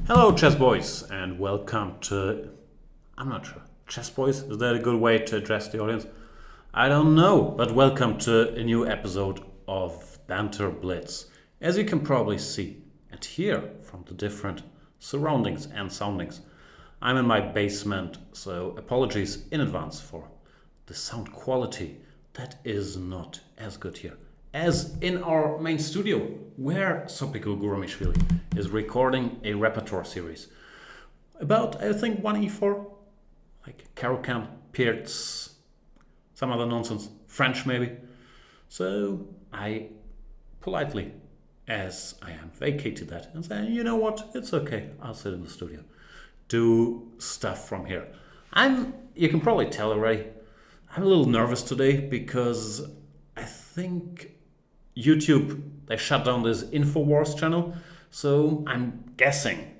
Hello, chess boys, and welcome to. I'm not sure. Chess boys? Is that a good way to address the audience? I don't know, but welcome to a new episode of Banter Blitz. As you can probably see and hear from the different surroundings and soundings, I'm in my basement, so apologies in advance for the sound quality that is not as good here as in our main studio, where Sopiko Gurumishvili is recording a repertoire series about, I think, 1e4, like Caro-Kann, Pierce, some other nonsense, French maybe. So I politely, as I am, vacated that and say, you know what, it's okay, I'll sit in the studio, do stuff from here. You can probably tell already, I'm a little nervous today because I think YouTube, they shut down this InfoWars channel, so I'm guessing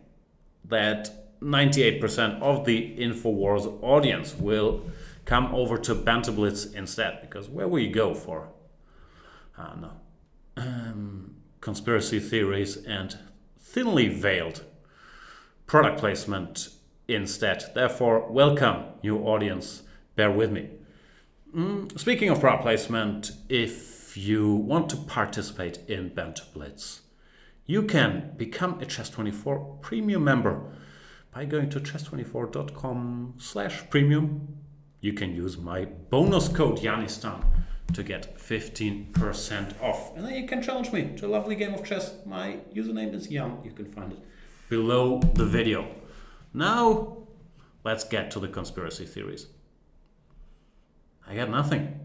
that 98% of the InfoWars audience will come over to Banter Blitz instead, because where will you go for, I don't know, conspiracy theories and thinly veiled product placement instead. Therefore, welcome, new audience, bear with me. Speaking of product placement, if you want to participate in Banter Blitz, you can become a Chess24 premium member by going to chess24.com/premium. You can use my bonus code Yanistan to get 15% off. And then you can challenge me to a lovely game of chess. My username is Jan. You can find it below the video. Now, let's get to the conspiracy theories. I got nothing.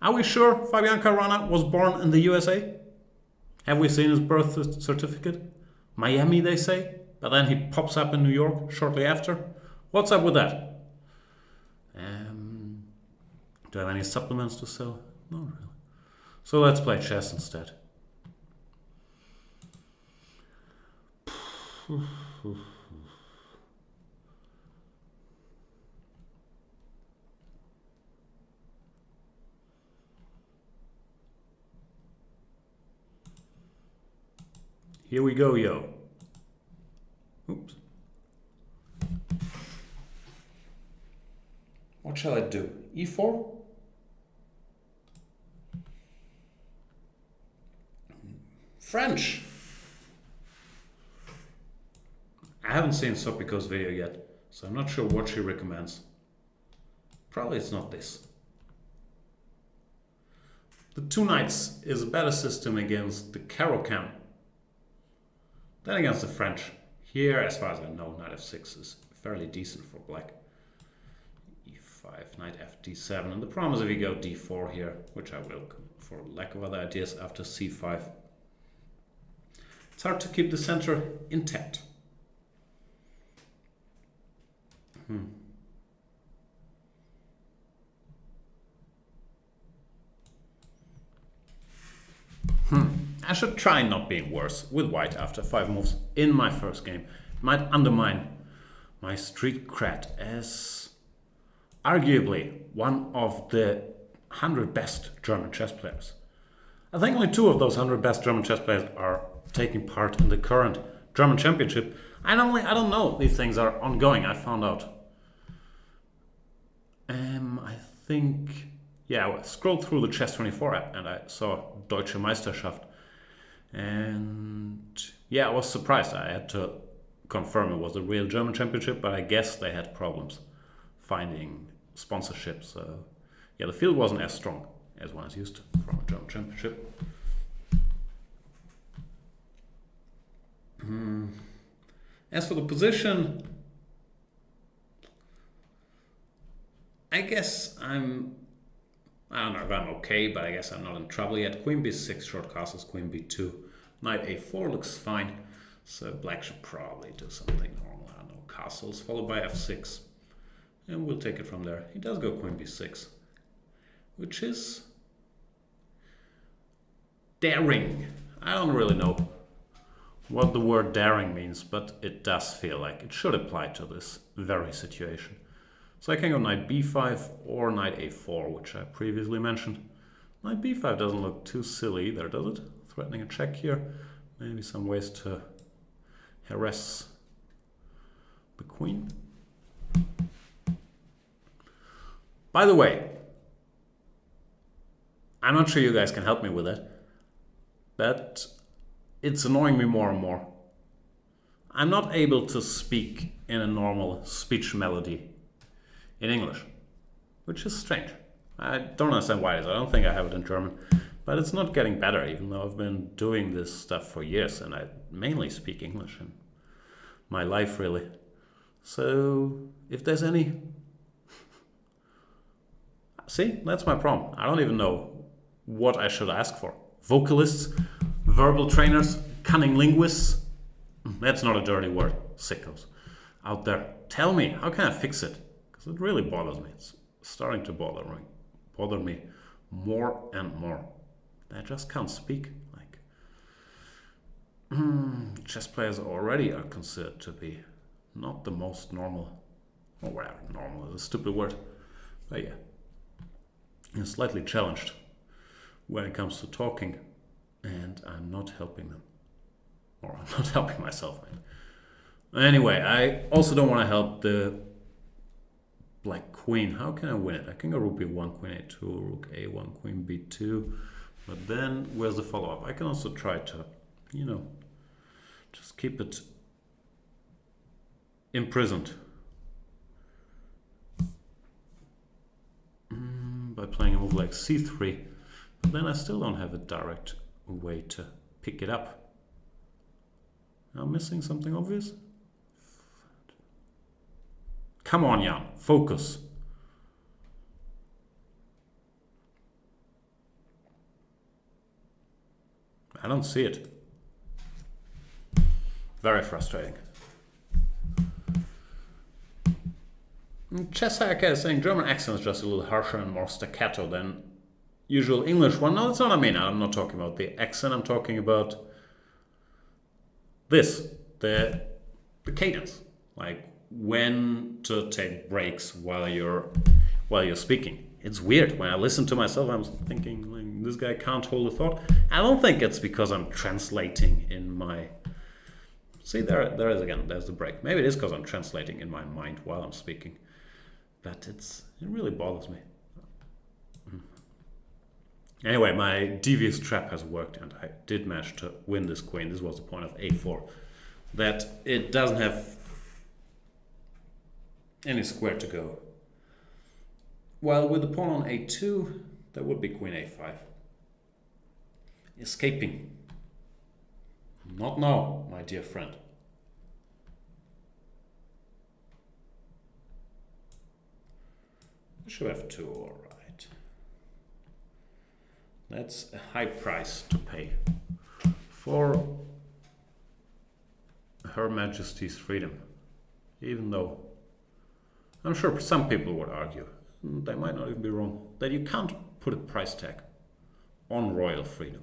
Are we sure Fabian Caruana was born in the USA? Have we seen his birth certificate? Miami, they say, but then he pops up in New York shortly after. What's up with that? Do I have any supplements to sell? Not really. So let's play chess instead. Here we go, yo. Oops. What shall I do? E4? French. I haven't seen Sopiko's video yet, so I'm not sure what she recommends. Probably it's not this. The two knights is a better system against the Caro-Kann than against the French. Here, as far as I know, knight f6 is fairly decent for black. e5, knight fd7, and the problem is if you go d4 here, which I will for lack of other ideas after c5, it's hard to keep the center intact. I should try not being worse with white after 5 moves in my first game. It might undermine my street cred as arguably one of the 100 best German chess players. I think only 2 of those 100 best German chess players are taking part in the current German championship. I don't know, these things are ongoing, I found out. I think, yeah, I scrolled through the Chess24 app and I saw Deutsche Meisterschaft. And yeah, I was surprised. I had to confirm it was a real German championship, but I guess they had problems finding sponsorship. So yeah, the field wasn't as strong as one is used to from a German championship. As for the position, I guess I don't know if I'm okay, but I guess I'm not in trouble yet. Queen b6, short castles, queen b2. Knight a4 looks fine. So black should probably do something normal. I don't know, castles, followed by f6. And we'll take it from there. He does go queen b6, which is daring. I don't really know what the word daring means, but it does feel like it should apply to this very situation. So I can go knight b5 or knight a4, which I previously mentioned. Knight b5 doesn't look too silly either, does it? Threatening a check here. Maybe some ways to harass the queen. By the way, I'm not sure you guys can help me with it, but it's annoying me more and more. I'm not able to speak in a normal speech melody in English, which is strange. I don't understand why it is. I don't think I have it in German, but it's not getting better, even though I've been doing this stuff for years and I mainly speak English in my life, really. So if there's any... See, that's my problem. I don't even know what I should ask for. Vocalists, verbal trainers, cunning linguists. That's not a dirty word, sickos out there. Tell me, how can I fix it? Because it really bothers me. It's starting to bother me more and more. I just can't speak. Like, chess players already are considered to be not the most normal, or whatever, normal is a stupid word, but yeah, and slightly challenged when it comes to talking, and I'm not helping them. Or I'm not helping myself, man. Anyway, I also don't want to help the black queen. How can I win it? I can go rook b1, queen a2, rook a1, queen b2. But then, where's the follow-up? I can also try to, just keep it imprisoned. By playing a move like c3. But then I still don't have a direct way to pick it up. I'm missing something obvious? Come on, Jan, focus. I don't see it. Very frustrating. Chess Hacker is saying German accent is just a little harsher and more staccato than usual English one. No, that's not what I mean. I'm not talking about the accent. I'm talking about this, the cadence, like when to take breaks while you're speaking. It's weird. When I listen to myself, I'm thinking, like, this guy can't hold a thought. I don't think it's because I'm translating in my... See, there is again, there's the break. Maybe it is because I'm translating in my mind while I'm speaking. But it really bothers me. Anyway, my devious trap has worked and I did manage to win this queen. This was the point of a4. That it doesn't have any square to go. While with the pawn on a2, that would be queen a5. Escaping. Not now, my dear friend. Bishop f2, all right. That's a high price to pay for Her Majesty's freedom. Even though I'm sure some people would argue, they might not even be wrong, that you can't put a price tag on royal freedom.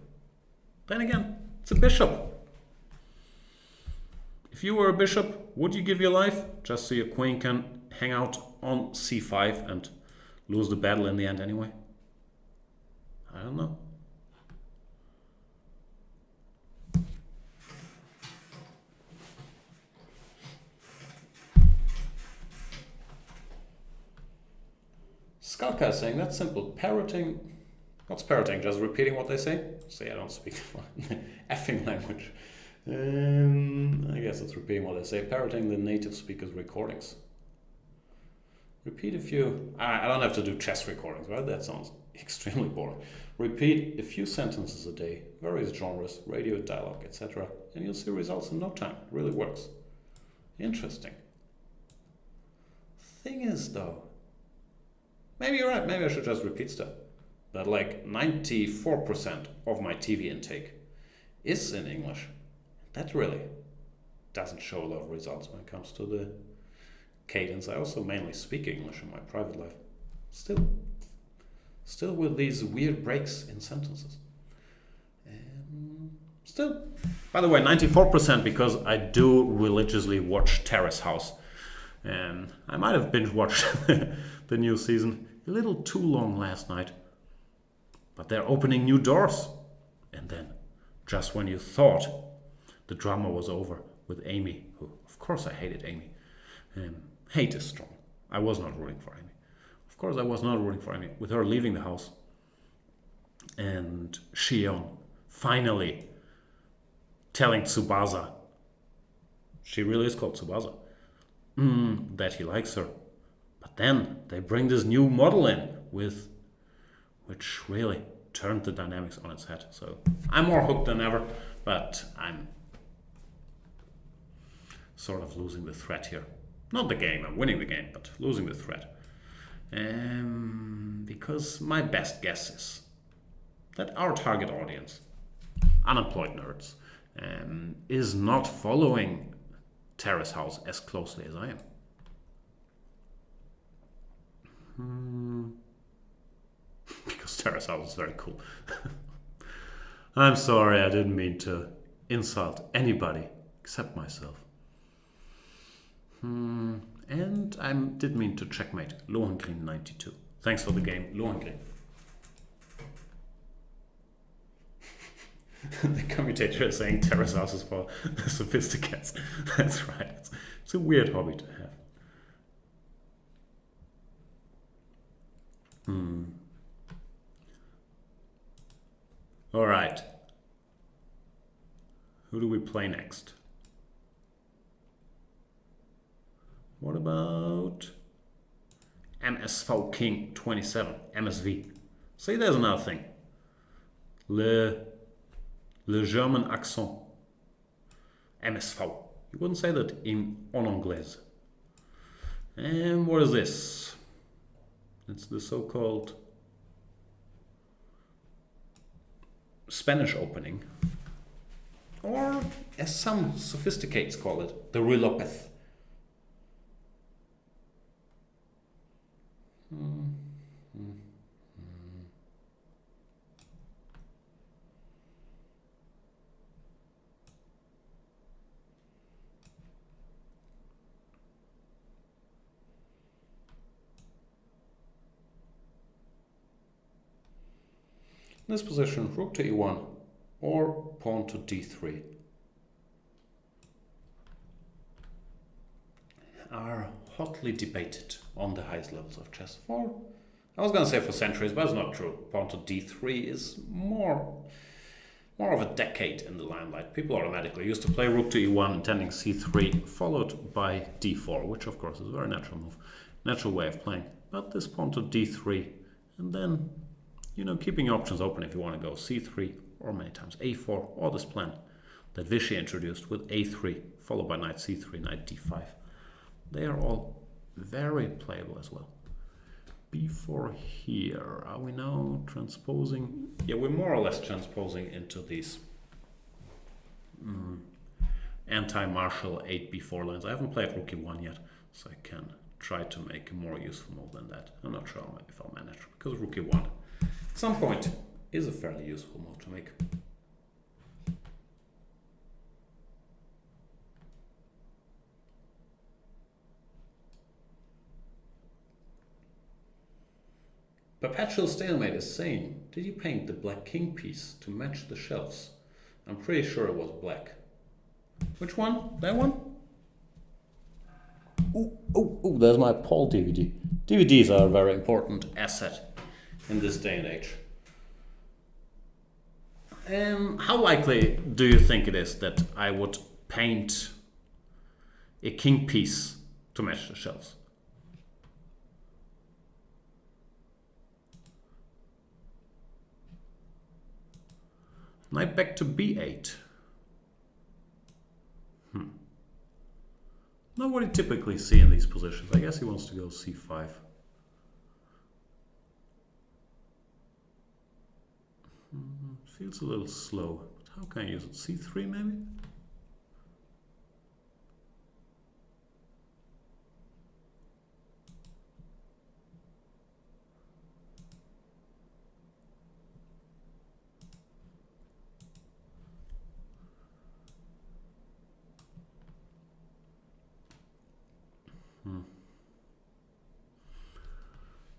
Then again, it's a bishop. If you were a bishop, would you give your life just so your queen can hang out on c5 and lose the battle in the end anyway? I don't know. Skalka is saying that's simple. Parroting. What's parroting? Just repeating what they say? See, I don't speak effing language. I guess it's repeating what they say. Parroting the native speaker's recordings. Repeat a few... I don't have to do chess recordings, right? That sounds extremely boring. Repeat a few sentences a day, various genres, radio, dialogue, etc. And you'll see results in no time. It really works. Interesting. Thing is, though... Maybe you're right. Maybe I should just repeat stuff. But like 94% of my TV intake is in English. That really doesn't show a lot of results when it comes to the cadence. I also mainly speak English in my private life. Still with these weird breaks in sentences. Still, by the way, 94% because I do religiously watch Terrace House. And I might have binge watched the new season a little too long last night. But they're opening new doors. And then, just when you thought the drama was over, with Amy, who, of course, I hated Amy. Hate is strong. I was not rooting for Amy. Of course, I was not rooting for Amy. With her leaving the house and Shion finally telling Tsubasa, she really is called Tsubasa, that he likes her. But then they bring this new model in which really turned the dynamics on its head. So I'm more hooked than ever, but I'm sort of losing the thread here. Not the game, I'm winning the game, but losing the thread. Because my best guess is that our target audience, unemployed nerds, is not following Terrace House as closely as I am. Because Terrace House is very cool. I'm sorry, I didn't mean to insult anybody except myself. And I did mean to checkmate Lohengrin 92. Thanks for the game, Lohengrin. The commentator is saying Terrace House is for the sophisticates. That's right. It's a weird hobby to have. All right. Who do we play next? What about MSV King 27, MSV? See, there's another thing. Le German accent. MSV. You wouldn't say that en anglais. And what is this? It's the so-called Spanish opening. Or, as some sophisticates call it, the Relopeth. In this position, rook to e1 or pawn to d3 are hotly debated on the highest levels of chess. I was going to say for centuries, but it's not true. Pawn to d3 is more of a decade in the limelight. People automatically used to play rook to e1, intending c3, followed by d4, which of course is a very natural move, natural way of playing. But this pawn to d3, and then keeping your options open if you want to go c3 or many times a4, or this plan that Vichy introduced with a3 followed by knight c3, knight d5. They are all very playable as well. b4 here. Are we now transposing? Yeah, we're more or less transposing into these anti-martial 8b4 lines. I haven't played rook e1 yet, so I can try to make a more useful move than that. I'm not sure if I'll manage, because rook e1 at some point is a fairly useful move to make. Perpetual Stalemate is saying, did you paint the black king piece to match the shelves? I'm pretty sure it was black. Which one? That one? Oh, there's my Paul DVD. DVDs are a very important asset in this day and age. How likely do you think it is that I would paint a king piece to match the shelves? Knight back to b8. Not what you typically see in these positions. I guess he wants to go c5. Feels a little slow. But how can I use it? c3 maybe?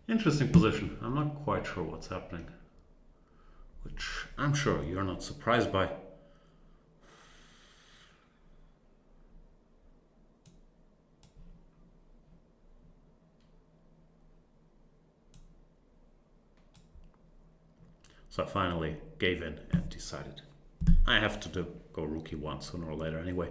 Interesting position. I'm not quite sure what's happening, which I'm sure you're not surprised by. So I finally gave in and decided I have to go rook e1 sooner or later anyway,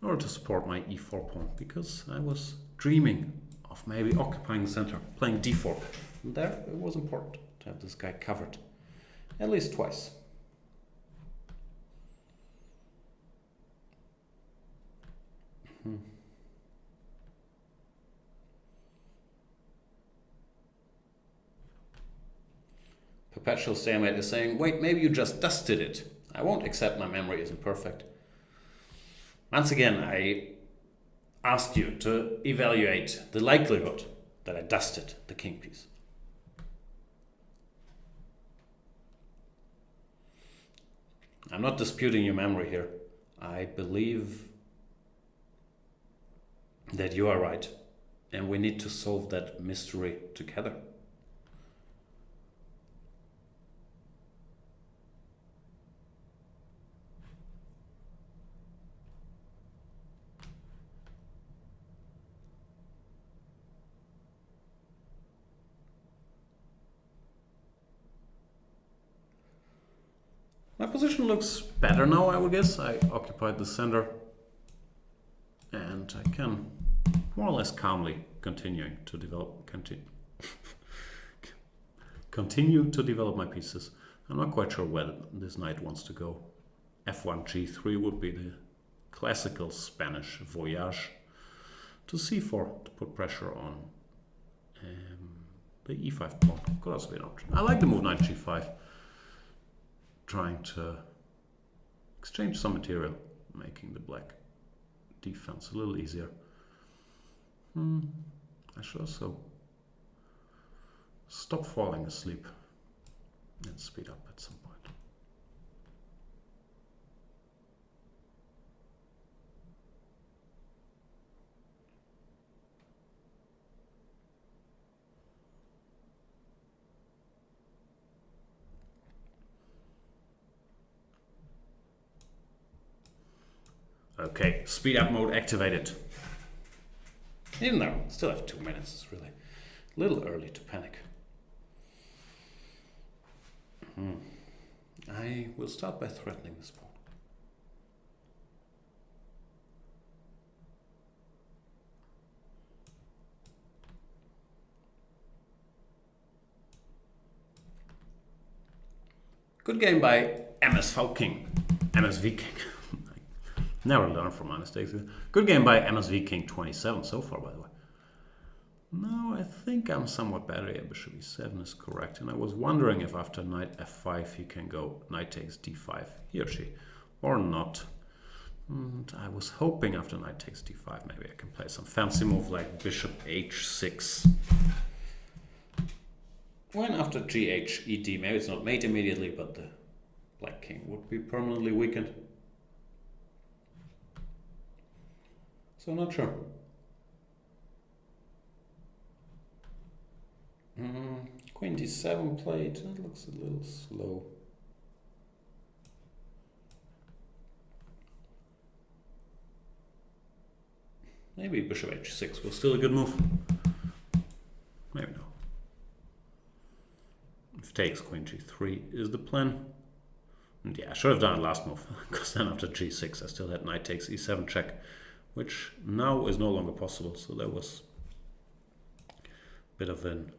in order to support my e4 pawn, because I was dreaming of maybe occupying the center, playing d4. And there it was important to have this guy covered at least twice. Perpetual Stalemate is saying, wait, maybe you just dusted it. I won't accept my memory isn't perfect. Once again, I asked you to evaluate the likelihood that I dusted the king piece. I'm not disputing your memory here. I believe that you are right, and we need to solve that mystery together. My position looks better now, I would guess. I occupied the center and I can more or less calmly continue to develop my pieces. I'm not quite sure where this knight wants to go. f1 g3 would be the classical Spanish voyage to c4 to put pressure on the e5 pawn. Could also be an option. I like the move knight g5. Trying to exchange some material, making the black defense a little easier. I should also stop falling asleep and speed up at some point. Okay, speed up mode activated. Even though I still have 2 minutes, it's really a little early to panic. I will start by threatening this pawn. Good game by MSV King. Never learn from my mistakes. Good game by MSV King 27 so far, by the way. No, I think I'm somewhat better here. Bishop e7 is correct. And I was wondering if after knight f5 he can go knight takes d5, he or she, or not. And I was hoping after knight takes d5 maybe I can play some fancy move like bishop h6. When after gh ed, maybe it's not mate immediately, but the black king would be permanently weakened. So not sure. Queen d7 played. That looks a little slow. Maybe bishop h6 was still a good move. Maybe no. If takes queen g3 is the plan. And yeah, I should have done a last move, because then after g6 I still had knight takes e7 check, which now is no longer possible. So there was a bit of an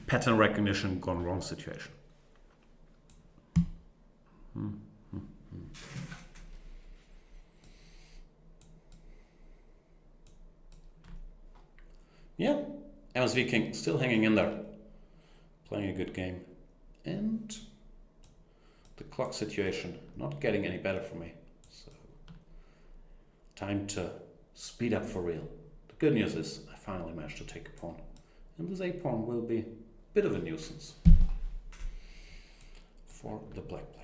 pattern recognition gone wrong situation. Yeah, MSV King still hanging in there, playing a good game. And the clock situation not getting any better for me. So time to speed up for real. The good news is I finally managed to take a pawn. And this a-pawn will be a bit of a nuisance for the black player.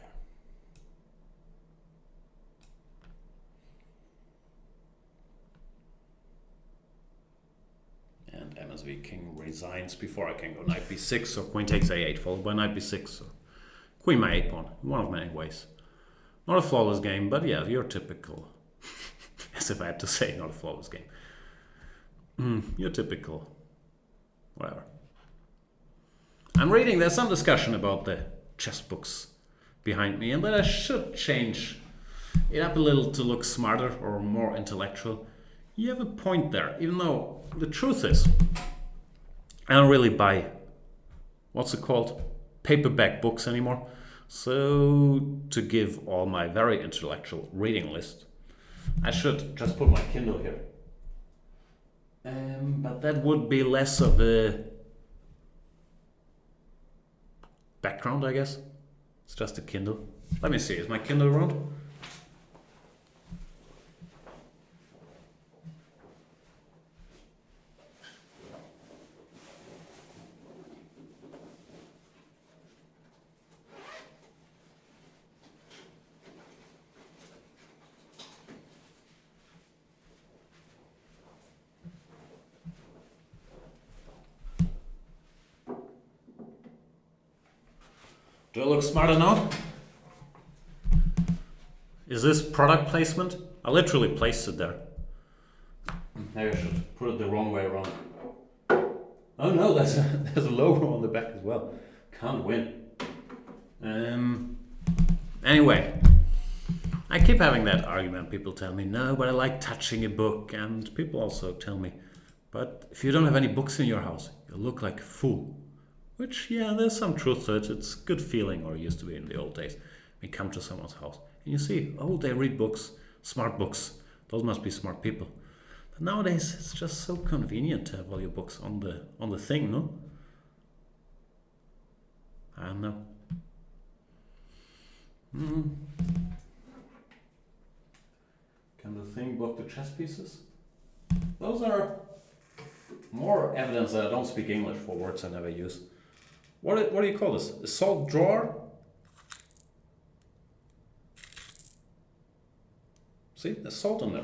And MSV King resigns before I can go knight b6 or queen takes a8, followed by knight b6 or queen my a-pawn, in one of many ways. Not a flawless game, but yeah, your typical, as if I had to say, not a flawless game. Your typical, whatever. I'm reading, there's some discussion about the chess books behind me, and that I should change it up a little to look smarter or more intellectual. You have a point there, even though the truth is, I don't really buy, what's it called? Paperback books anymore. So, to give all my very intellectual reading list, I should just put my Kindle here. But that would be less of a background, I guess. It's just a Kindle. Let me see, is my Kindle around? Do I look smarter now? Is this product placement? I literally placed it there. Maybe I should put it the wrong way around. Oh no, there's a logo on the back as well. Can't win. Anyway, I keep having that argument. People tell me, no, but I like touching a book. And people also tell me, but if you don't have any books in your house, you look like a fool. Which, yeah, there's some truth to it. It's a good feeling, or it used to be in the old days. You come to someone's house and you see, oh, they read books, smart books. Those must be smart people. But nowadays, it's just so convenient to have all your books on the thing, no? I don't know. Can the thing block the chess pieces? Those are more evidence that I don't speak English for words I never use. What do you call this? A salt drawer? See, there's salt in there.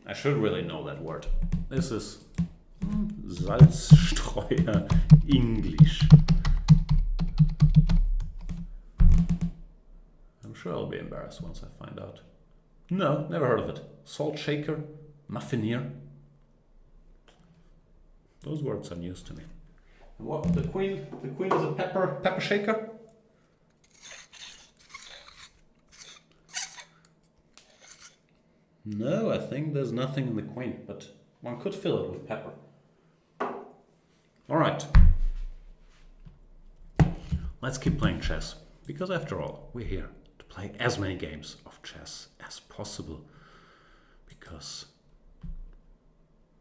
I should really know that word. This is Salzstreuer English. I'm sure I'll be embarrassed once I find out. No, never heard of it. Salt shaker, muffinier. Those words are news to me. What? The queen? The queen is a pepper shaker? No, I think there's nothing in the queen, but one could fill it with pepper. Alright. Let's keep playing chess, because after all, we're here to play as many games of chess as possible, because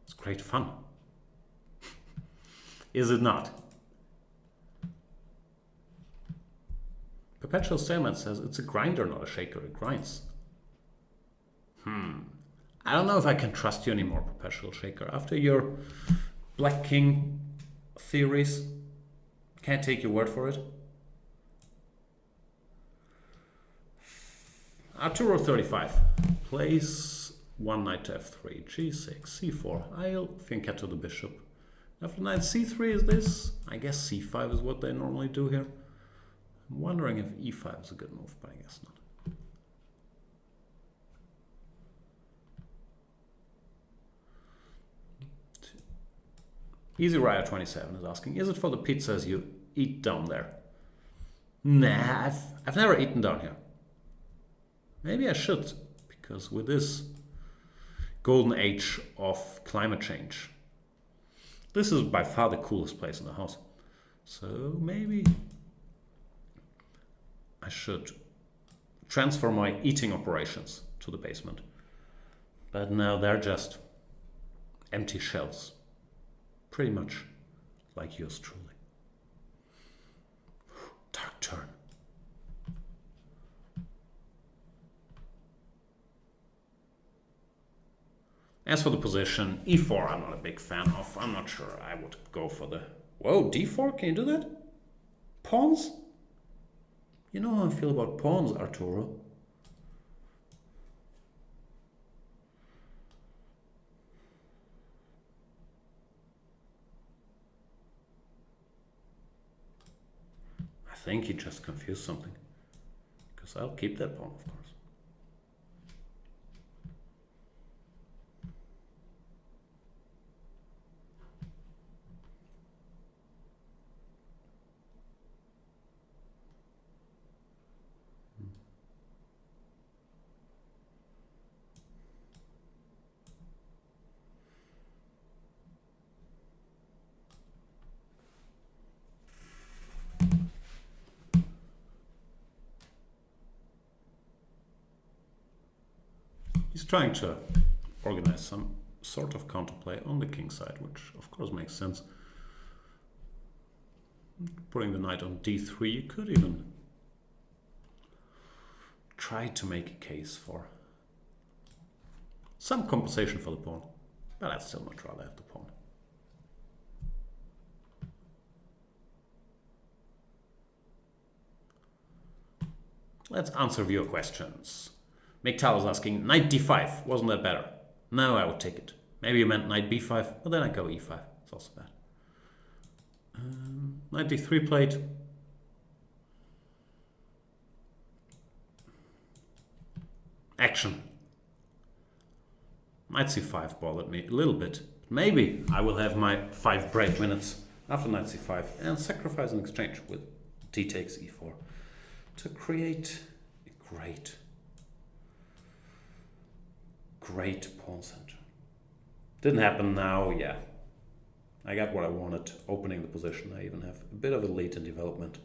it's great fun. Is it not? Perpetual Stalemate says it's a grinder, not a shaker. It grinds. I don't know if I can trust you anymore, Perpetual Shaker. After your Black King theories, can't take your word for it. Arturo 35. Place one knight to f3, g6, c4. I'll fianchetto to the bishop. After knight c3 is this. I guess c5 is what they normally do here. I'm wondering if e5 is a good move, but I guess not. Easy Rider 27 is asking, is it for the pizzas you eat down there? Nah, I've never eaten down here. Maybe I should, because with this golden age of climate change, this is by far the coolest place in the house. So maybe I should transfer my eating operations to the basement. But now they're just empty shells. Pretty much like yours truly. Dark turn. As for the position, e4 I'm not a big fan of. I'm not sure I would go for the... Whoa, d4? Can you do that? Pawns? You know how I feel about pawns, Arturo. I think he just confused something. Because I'll keep that pawn, of course. trying to organize some sort of counterplay on the king side, which of course makes sense. Putting the knight on d3, you could even try to make a case for some compensation for the pawn, but I'd still much rather have the pawn. Let's answer your questions. Miktal is asking, knight d5, wasn't that better? No, I would take it. Maybe you meant knight b5, but then I go e5. It's also bad. Knight d3 played. Action. Knight c5 bothered me a little bit. Maybe I will have my 5 brave minutes after knight c5 and sacrifice an exchange with d takes e4 to create a great pawn center. Didn't happen now, yeah. I got what I wanted, opening the position. I even have a bit of a lead in development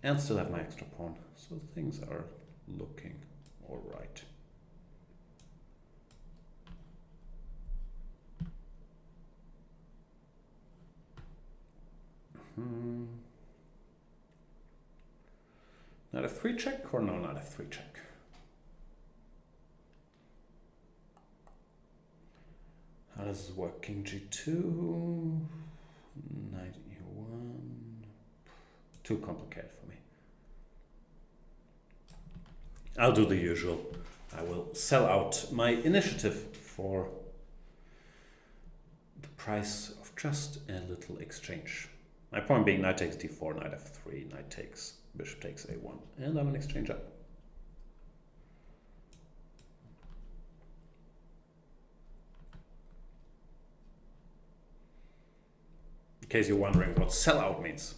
and still have my extra pawn. So things are looking all right. Knight f3 check or no knight f3 check? How does this work? King g2, knight e1. Too complicated for me. I'll do the usual. I will sell out my initiative for the price of just a little exchange. My point being knight takes d4, knight f3, knight takes, bishop takes a1, and I'm an exchange up. In case you're wondering what sellout means,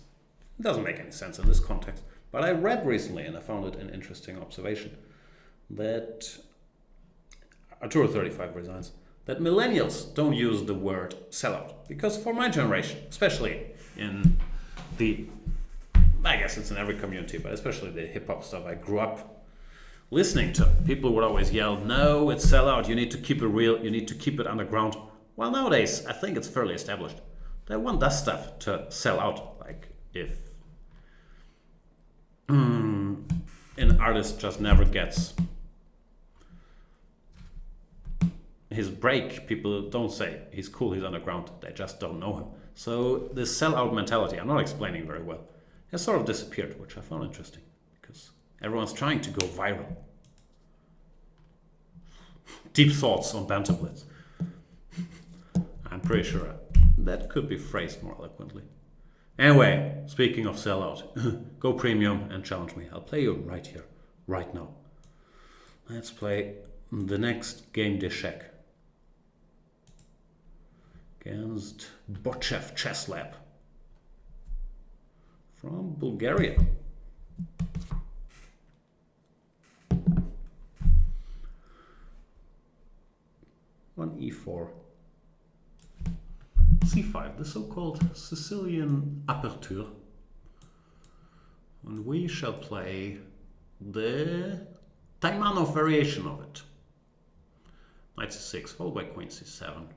it doesn't make any sense in this context. But I read recently, and I found it an interesting observation, that Arturo 35 resigns, that millennials don't use the word sellout. Because for my generation, especially in the, I guess it's in every community, but especially the hip hop stuff I grew up listening to, people would always yell, no, it's sellout, you need to keep it real, you need to keep it underground. Well, nowadays, I think it's fairly established that one does stuff to sell out. Like if an artist just never gets his break, people don't say he's cool, he's underground, they just don't know him. So this sellout mentality, I'm not explaining very well, has sort of disappeared, which I found interesting because everyone's trying to go viral. Deep thoughts on Banter Blitz. I'm pretty sure that could be phrased more eloquently. Anyway, speaking of sellout, go premium and challenge me. I'll play you right here, right now. Let's play the next game d'échecs against Bochev Chess Lab from Bulgaria. One e4. c5, the so-called Sicilian aperture. And we shall play the Taimanov variation of it. Knight c6, followed by queen c7.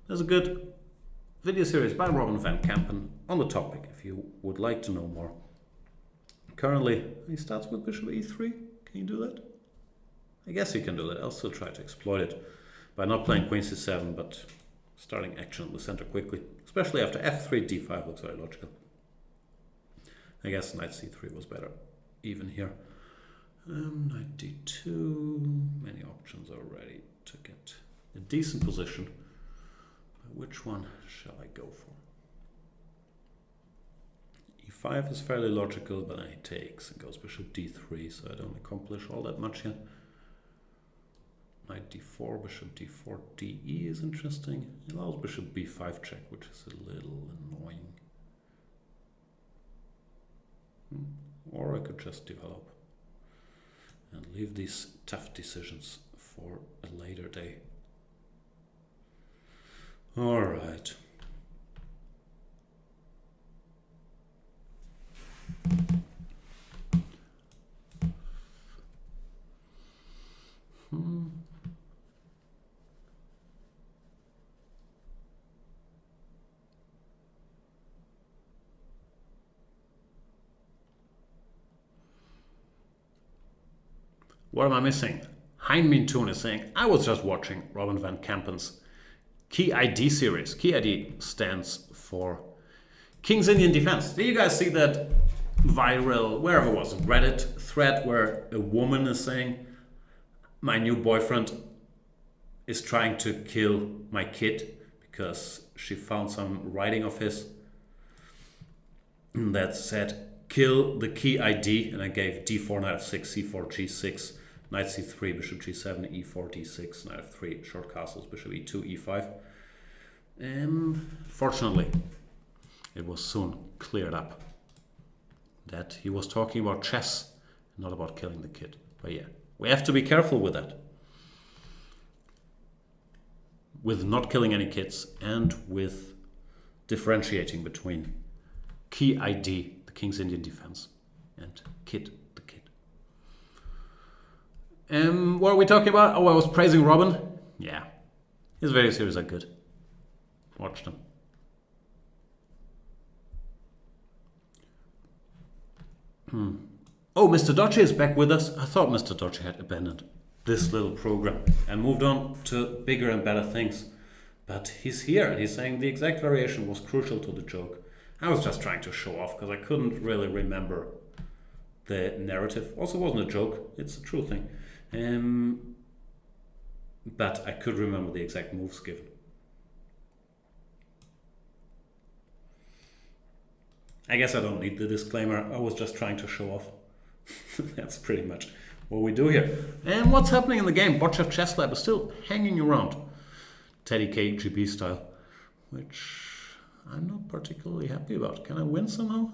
There's a good video series by Robin van Kampen on the topic if you would like to know more. Currently, he starts with bishop e3. Can you do that? I guess you can do that. I'll still try to exploit it by not playing queen c7, but starting action in the center quickly, especially after f3, d5 looks very logical. I guess knight c3 was better even here. Knight d2, many options already to get a decent position. But which one shall I go for? e5 is fairly logical, but then he takes and goes bishop d3, so I don't accomplish all that much yet. Knight d4, bishop d4, de is interesting. It allows bishop b5 check, which is a little annoying. Or I could just develop and leave these tough decisions for a later day. All right. What am I missing? Heinmin Toon is saying, I was just watching Robin van Kampen's Key ID series. Key ID stands for King's Indian Defense. Did you guys see that viral, wherever it was, Reddit thread where a woman is saying, my new boyfriend is trying to kill my kid because she found some writing of his that said, kill the key ID, and I gave d4, knight f6, c4, g6, knight c3, bishop g7, e4, d6, knight f3, short castles, bishop e2, e5. Fortunately, it was soon cleared up that he was talking about chess, not about killing the kid. But yeah, we have to be careful with that. With not killing any kids and with differentiating between key ID, the King's Indian Defense, and kid, the kid. What are we talking about? Oh, I was praising Robin. Yeah, his video series are good. Watch them. Oh, Mr. Dodgy is back with us. I thought Mr. Dodgy had abandoned this little program and moved on to bigger and better things. But he's here and he's saying the exact variation was crucial to the joke. I was just trying to show off because I couldn't really remember the narrative. Also, it wasn't a joke, it's a true thing. But I could remember the exact moves given. I guess I don't need the disclaimer. I was just trying to show off. That's pretty much what we do here. And what's happening in the game? Botchev Chess Lab is still hanging around. Teddy KGB style, which I'm not particularly happy about. Can I win somehow?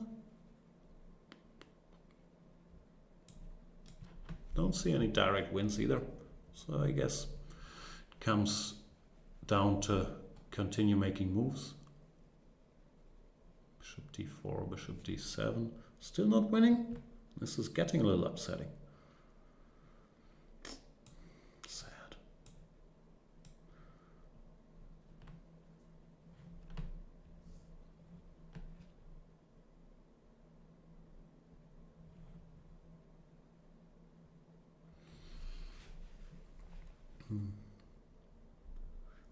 Don't see any direct wins either. So I guess it comes down to continue making moves. Bishop d4, bishop d7. Still not winning? This is getting a little upsetting. Sad.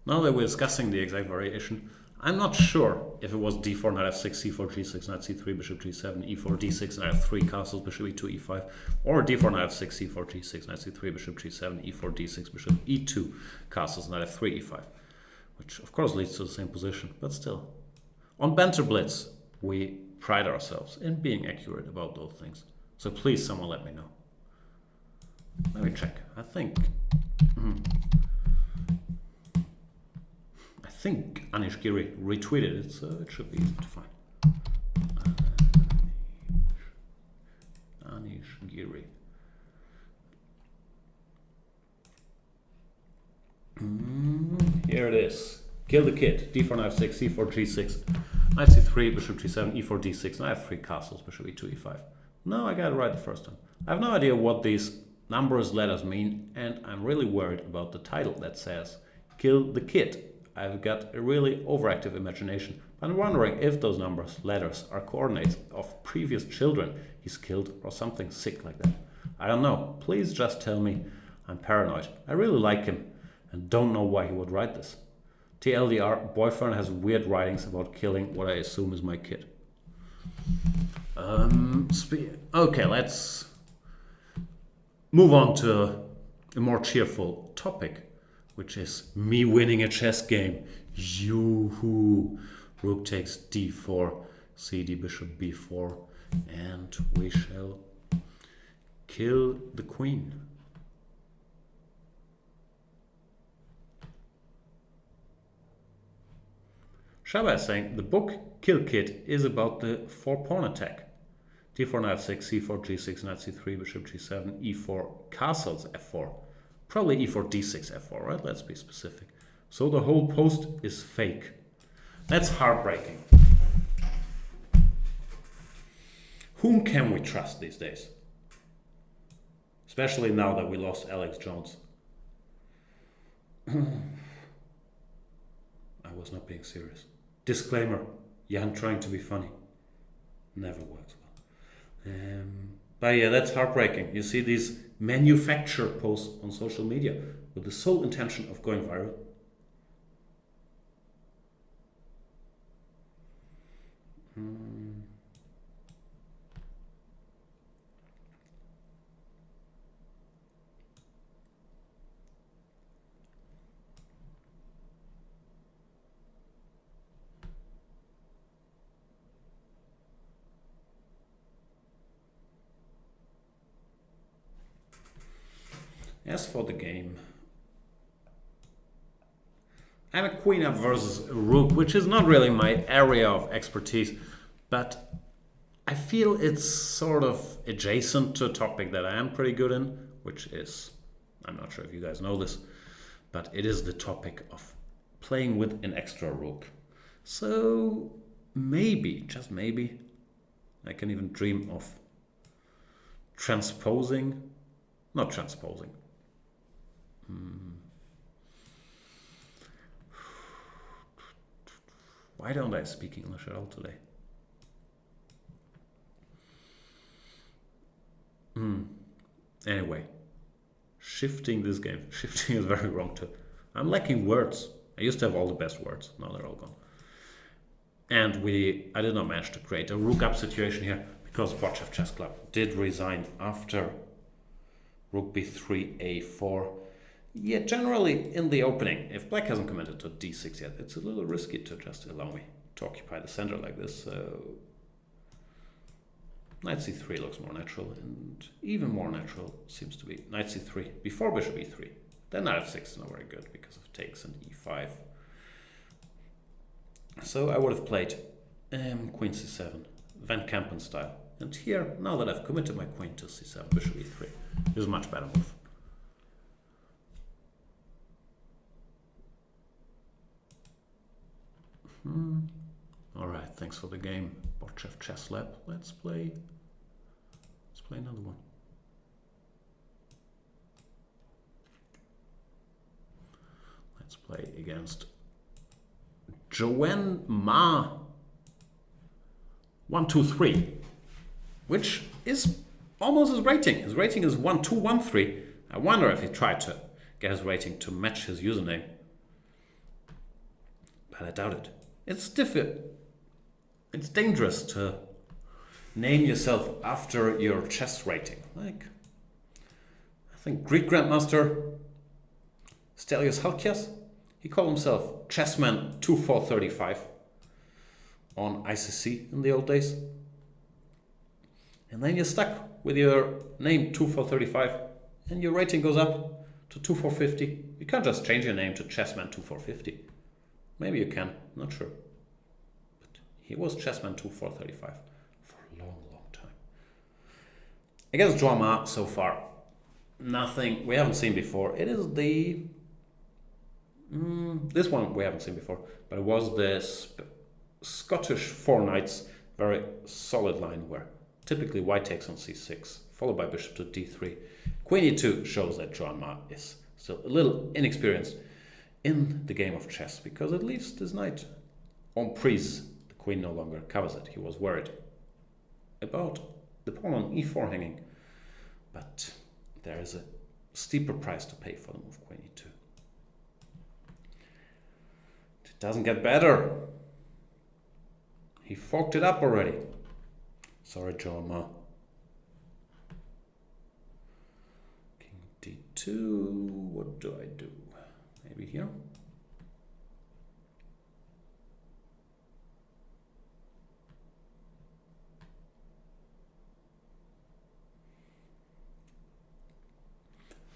Now that we're discussing the exact variation, I'm not sure if it was d4, knight f6, c4, g6, knight c3, bishop g7, e4, d6, knight f3, castles, bishop e2, e5, or d4, knight f6, c4, g6, knight c3, bishop g7, e4, d6, bishop e2, castles, knight f3, e5, which of course leads to the same position, but still. On Banter Blitz, we pride ourselves in being accurate about those things. So please, someone let me know. Let me check. I think Anish Giri retweeted it, so it should be easy to find. Anish Giri. Here it is. Kill the kid. d4, knight f6, c4, g6, knight c3, bishop g7, e4, d6, knight f3, castles, bishop e2, e5. No, I got it right the first time. I have no idea what these numbers, letters mean, and I'm really worried about the title that says Kill the Kid. I've got a really overactive imagination, but I'm wondering if those numbers, letters, are coordinates of previous children he's killed or something sick like that. I don't know. Please just tell me. I'm paranoid. I really like him and don't know why he would write this. TLDR, boyfriend has weird writings about killing what I assume is my kid. Okay, let's move on to a more cheerful topic, which is me winning a chess game. Yoo-hoo. Rook takes d4, cd, bishop b4, and we shall kill the queen. Shaba is saying the book Kill Kid is about the 4-pawn attack. d4, knight f6, c4, g6, knight c3, bishop g7, e4, castles f4. Probably e4, d6, f4, right? Let's be specific. So the whole post is fake. That's heartbreaking. Whom can we trust these days? Especially now that we lost Alex Jones. I was not being serious. Disclaimer, Jan trying to be funny. Never works well. But yeah, that's heartbreaking. You see these manufactured posts on social media with the sole intention of going viral. As for the game, I'm a queen up versus a rook, which is not really my area of expertise, but I feel it's sort of adjacent to a topic that I am pretty good in, which is, I'm not sure if you guys know this, but it is the topic of playing with an extra rook. So maybe, just maybe, I can even dream of not transposing. Why don't I speak English at all today? Anyway, shifting this game. Shifting is very wrong too. I'm lacking words. I used to have all the best words. Now they're all gone. And I did not manage to create a rook up situation here because Watch Chess Club did resign after rook b3, a4. Yeah, generally in the opening, if black hasn't committed to d6 yet, it's a little risky to just allow me to occupy the center like this. So knight c3 looks more natural, and even more natural seems to be knight c3 before bishop e3. Then knight f6 is not very good because of takes and e5. So I would have played queen c7, Van Kampen style. And here, now that I've committed my queen to c7, bishop e3 is a much better move. All right, thanks for the game, Botchev Chess Lab. Let's play another one. Let's play against Joanne Ma 123, which is almost his rating. His rating is 1213. I wonder if he tried to get his rating to match his username, but I doubt it. It's difficult. It's dangerous to name yourself after your chess rating. Like, I think Greek grandmaster Stelios Halkias, he called himself Chessman 2435 on ICC in the old days. And then you're stuck with your name 2435 and your rating goes up to 2450. You can't just change your name to Chessman 2450. Maybe you can, not sure. But he was Chessman 2435 for a long, long time. Against Joanne Ma so far, nothing we haven't seen before. It is the... this one we haven't seen before, but it was the Scottish four knights, very solid line where typically white takes on c6, followed by bishop to d3. Queen e2 shows that Joanne Ma is still a little inexperienced in the game of chess, because it leaves this knight en prise. The queen no longer covers it. He was worried about the pawn on e4 hanging, but there is a steeper price to pay for the move queen e2. It doesn't get better. He forked it up already. Sorry, Joanne Ma. King d2. What do I do? Maybe here.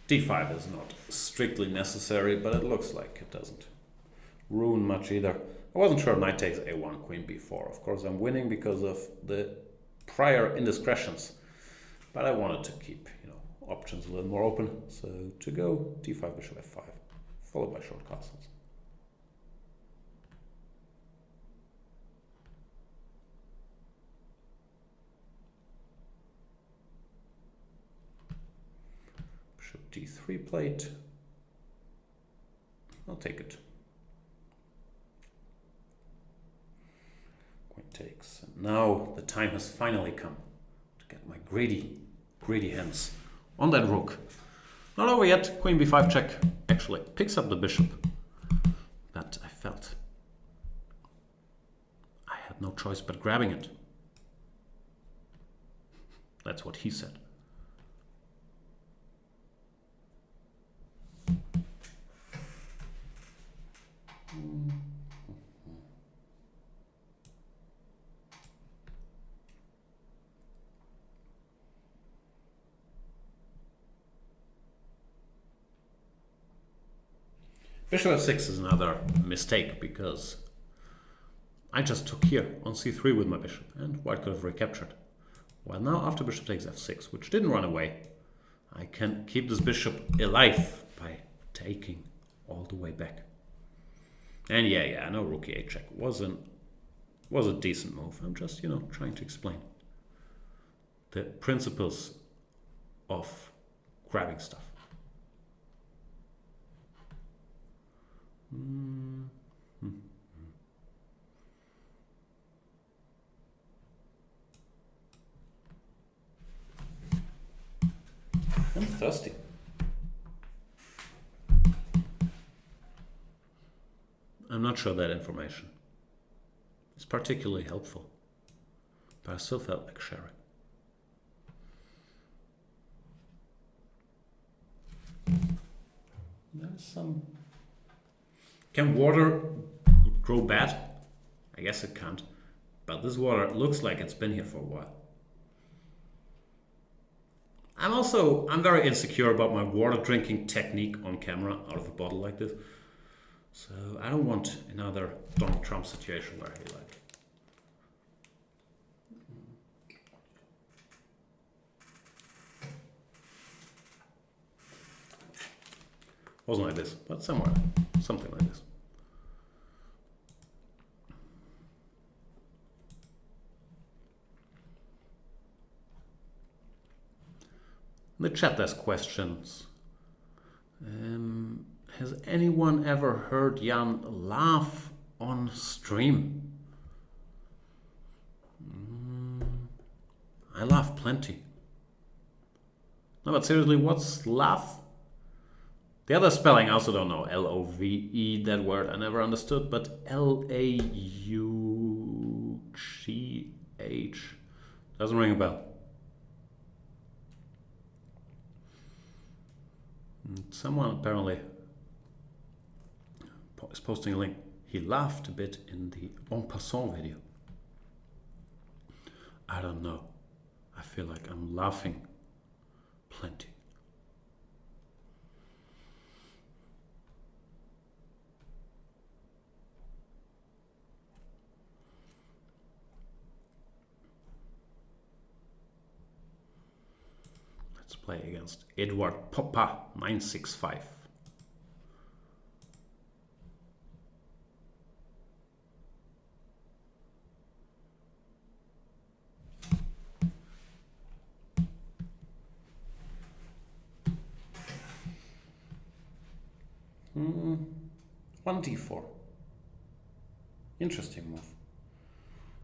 d5 is not strictly necessary, but it looks like it doesn't ruin much either. I wasn't sure knight takes a1, queen b4. Of course, I'm winning because of the prior indiscretions, but I wanted to keep, options a little more open. So to go d5, bishop f5, followed by short castles. Bishop d3 plate. I'll take it. Queen takes. And now the time has finally come to get my greedy greedy hands on that rook. Not over yet. Queen b5 check actually picks up the bishop. But I felt I had no choice but grabbing it. That's what he said. Bishop f6 is another mistake because I just took here on c3 with my bishop and white could have recaptured. Well, now after bishop takes f6, which didn't run away, I can keep this bishop alive by taking all the way back. And yeah, I know rook e8 check was a decent move. I'm just, trying to explain the principles of grabbing stuff. I'm thirsty. I'm not sure that information is particularly helpful, but I still felt like sharing. There's some... Can water grow bad? I guess it can't, but this water looks like it's been here for a while. I'm very insecure about my water drinking technique on camera out of a bottle like this. So I don't want another Donald Trump situation where he wasn't like this, but somewhere, something like this. In the chat there's questions. Has anyone ever heard Jan laugh on stream? I laugh plenty. No, but seriously, what's laugh? The other spelling I also don't know. L-O-V-E, that word I never understood, but L-A-U-G-H doesn't ring a bell. Someone apparently is posting a link. He laughed a bit in the en passant video. I don't know. I feel like I'm laughing plenty. Let's play against Edward Poppa 965. One d4. Interesting move.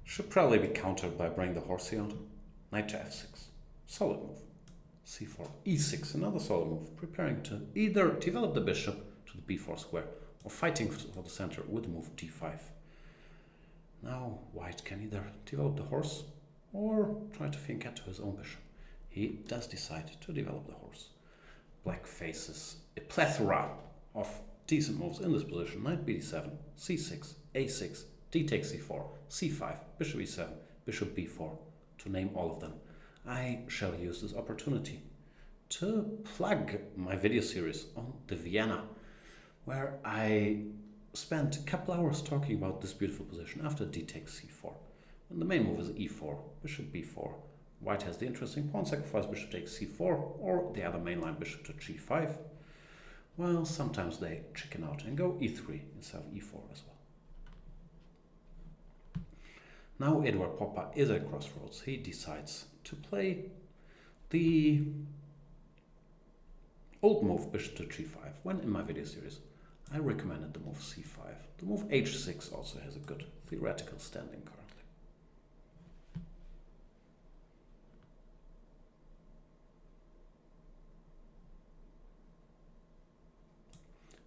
Should probably be countered by bringing the horse here on. Knight to f6. Solid move. c4, e6, another solid move. Preparing to either develop the bishop to the b4 square or fighting for the center with the move d5. Now white can either develop the horse or try to think to his own bishop. He does decide to develop the horse. Black faces a plethora of decent moves in this position. Knight b7, c6, a6, d takes c4, c5, bishop e7, bishop b4, to name all of them. I shall use this opportunity to plug my video series on the Vienna, where I spent a couple hours talking about this beautiful position after d takes c4. And the main move is e4, bishop b4. White has the interesting pawn sacrifice, bishop takes c4, or the other mainline bishop to g5. Well, sometimes they chicken out and go e3 instead of e4 as well. Now Edward Poppa is at a crossroads. He decides to play the old move bishop to g5, when in my video series I recommended the move c5. The move h6 also has a good theoretical standing currently.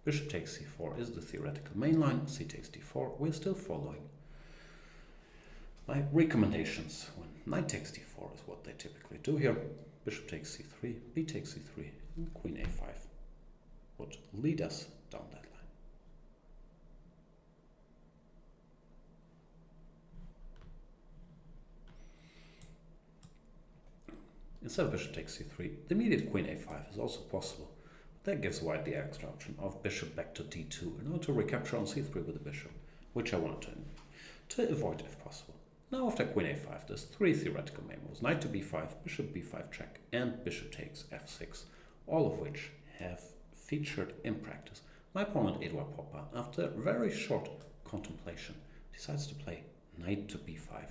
Bishop takes c4 is the theoretical main line. C takes d4. We're still following my recommendations. When knight takes d4 is what they typically do here. Bishop takes c3, b takes c3, and queen a5 would lead us down that line. Instead of bishop takes c3, the immediate queen a5 is also possible. But that gives white the extra option of bishop back to d2 in order to recapture on c3 with the bishop, which I wanted to avoid if possible. Now after queen a5, there's three theoretical main moves: knight to b5, bishop b5 check, and bishop takes f6, all of which have featured in practice. My opponent Eduard Popper, after very short contemplation, decides to play knight to b5,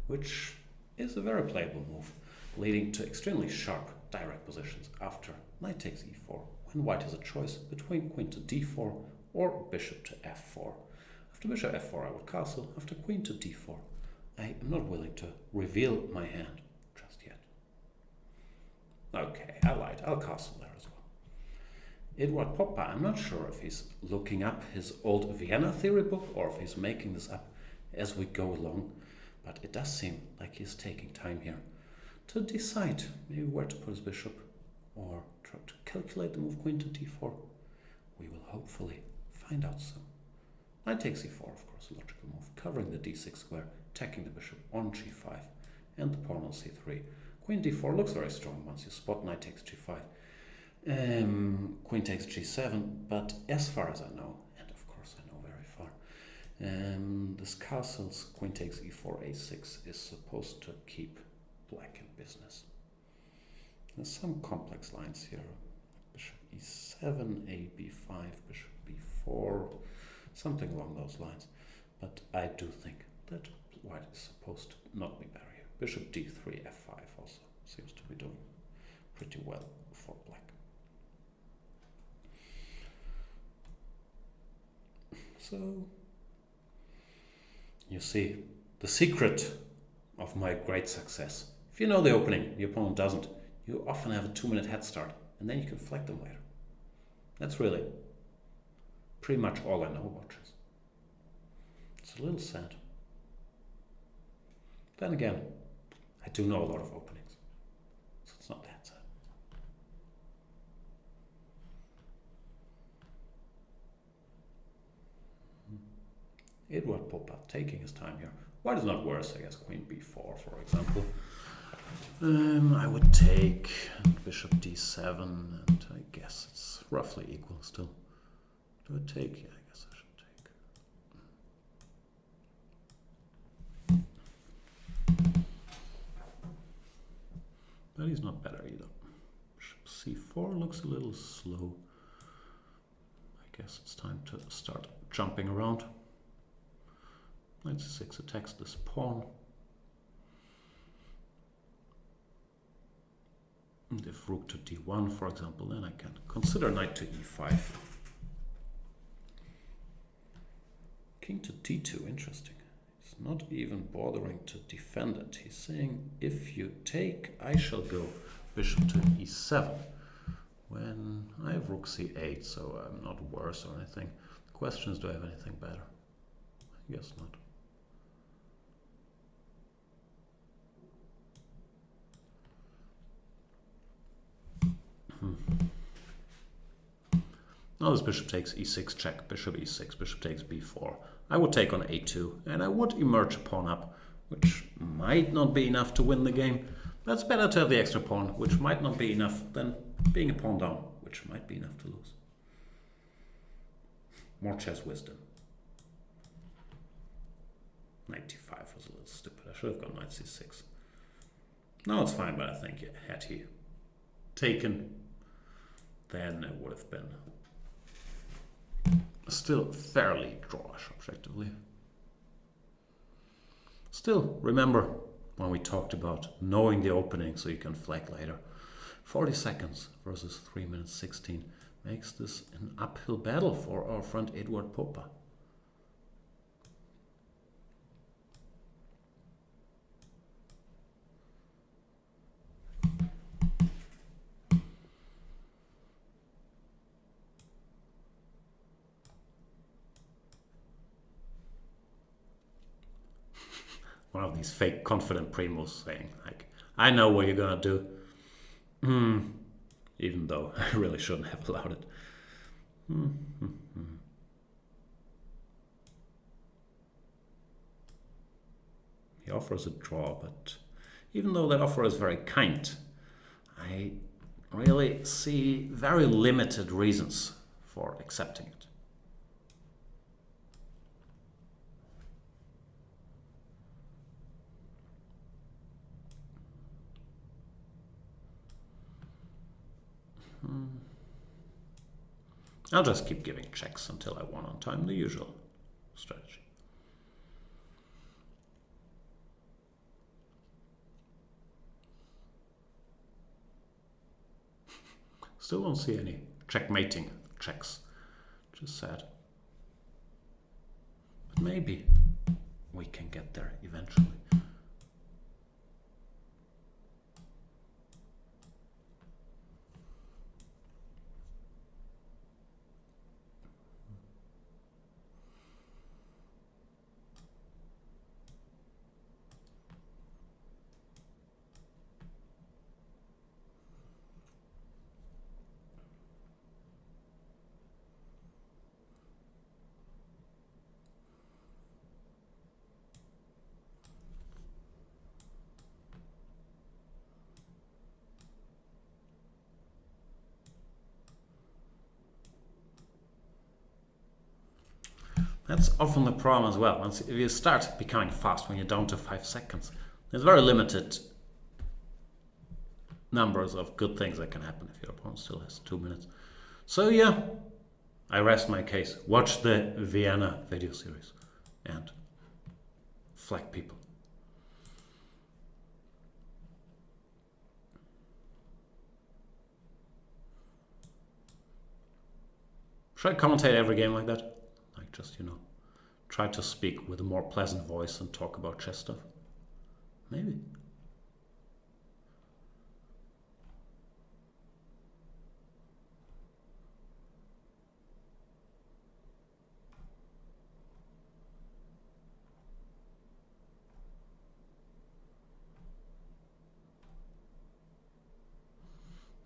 which is a very playable move, leading to extremely sharp direct positions after knight takes e4, when white has a choice between queen to d4 or bishop to f4. After bishop f4 I would castle, after queen to d4 I am not willing to reveal my hand just yet. Okay, I lied, I'll castle there as well. Eduard Popper, I'm not sure if he's looking up his old Vienna theory book or if he's making this up as we go along, but it does seem like he's taking time here to decide maybe where to put his bishop or try to calculate the move queen to d4. We will hopefully find out soon. Knight takes e4, of course, a logical move, covering the d6 square, attacking the bishop on g5 and the pawn on c3. Queen d4 looks very strong once you spot knight takes g5. Queen takes g7, but as far as I know, and of course I know very far, this castle's queen takes e4, a6 is supposed to keep black in business. There's some complex lines here. Bishop e7, a b5, bishop b4, something along those lines. But I do think that white is supposed to not be better here. Bishop d3, f5 also seems to be doing pretty well for black. So, you see, the secret of my great success. If you know the opening, the opponent doesn't, you often have a 2-minute head start, and then you can flag them later. That's really pretty much all I know about chess. It's a little sad. Then again, I do know a lot of openings, so it's not that sad. Eduard Popper taking his time here. White is not worse, I guess. Queen b4, for example. I would take bishop d7, and I guess it's roughly equal still. Do I take? Yeah, I guess I should take. But he's not better either. Bishop c4 looks a little slow. I guess it's time to start jumping around. Knight c6 attacks this pawn. And if rook to d1, for example, then I can consider knight to e5. King to d2, interesting. He's not even bothering to defend it. He's saying, if you take, I shall go bishop to e7. When I have rook c8, so I'm not worse or anything. The question is, do I have anything better? I guess not. Now this bishop takes e6 check, bishop e6, bishop takes b4. I would take on a2, and I would emerge a pawn up, which might not be enough to win the game. But it's better to have the extra pawn, which might not be enough, than being a pawn down, which might be enough to lose. More chess wisdom. Knight d5 was a little stupid. I should have gone knight c6. No, it's fine, but I think had he taken, then it would have been still fairly drawish objectively. Still, remember when we talked about knowing the opening so you can flag later. 40 seconds versus 3 minutes 16 makes this an uphill battle for our friend Eduard Popper. one of these fake confident primos saying, like, I know what you're gonna do. Even though I really shouldn't have allowed it. He offers a draw, but even though that offer is very kind, I really see very limited reasons for accepting it. I'll just keep giving checks until I won on time, the usual strategy. Still don't see any checkmating checks, which is sad. But maybe we can get there eventually. That's often the problem as well. If you start becoming fast when you're down to 5 seconds, there's very limited numbers of good things that can happen if your opponent still has 2 minutes. So yeah, I rest my case. Watch the Vienna video series and flag people. Should I commentate every game like that? Like just, try to speak with a more pleasant voice and talk about chess stuff? Maybe.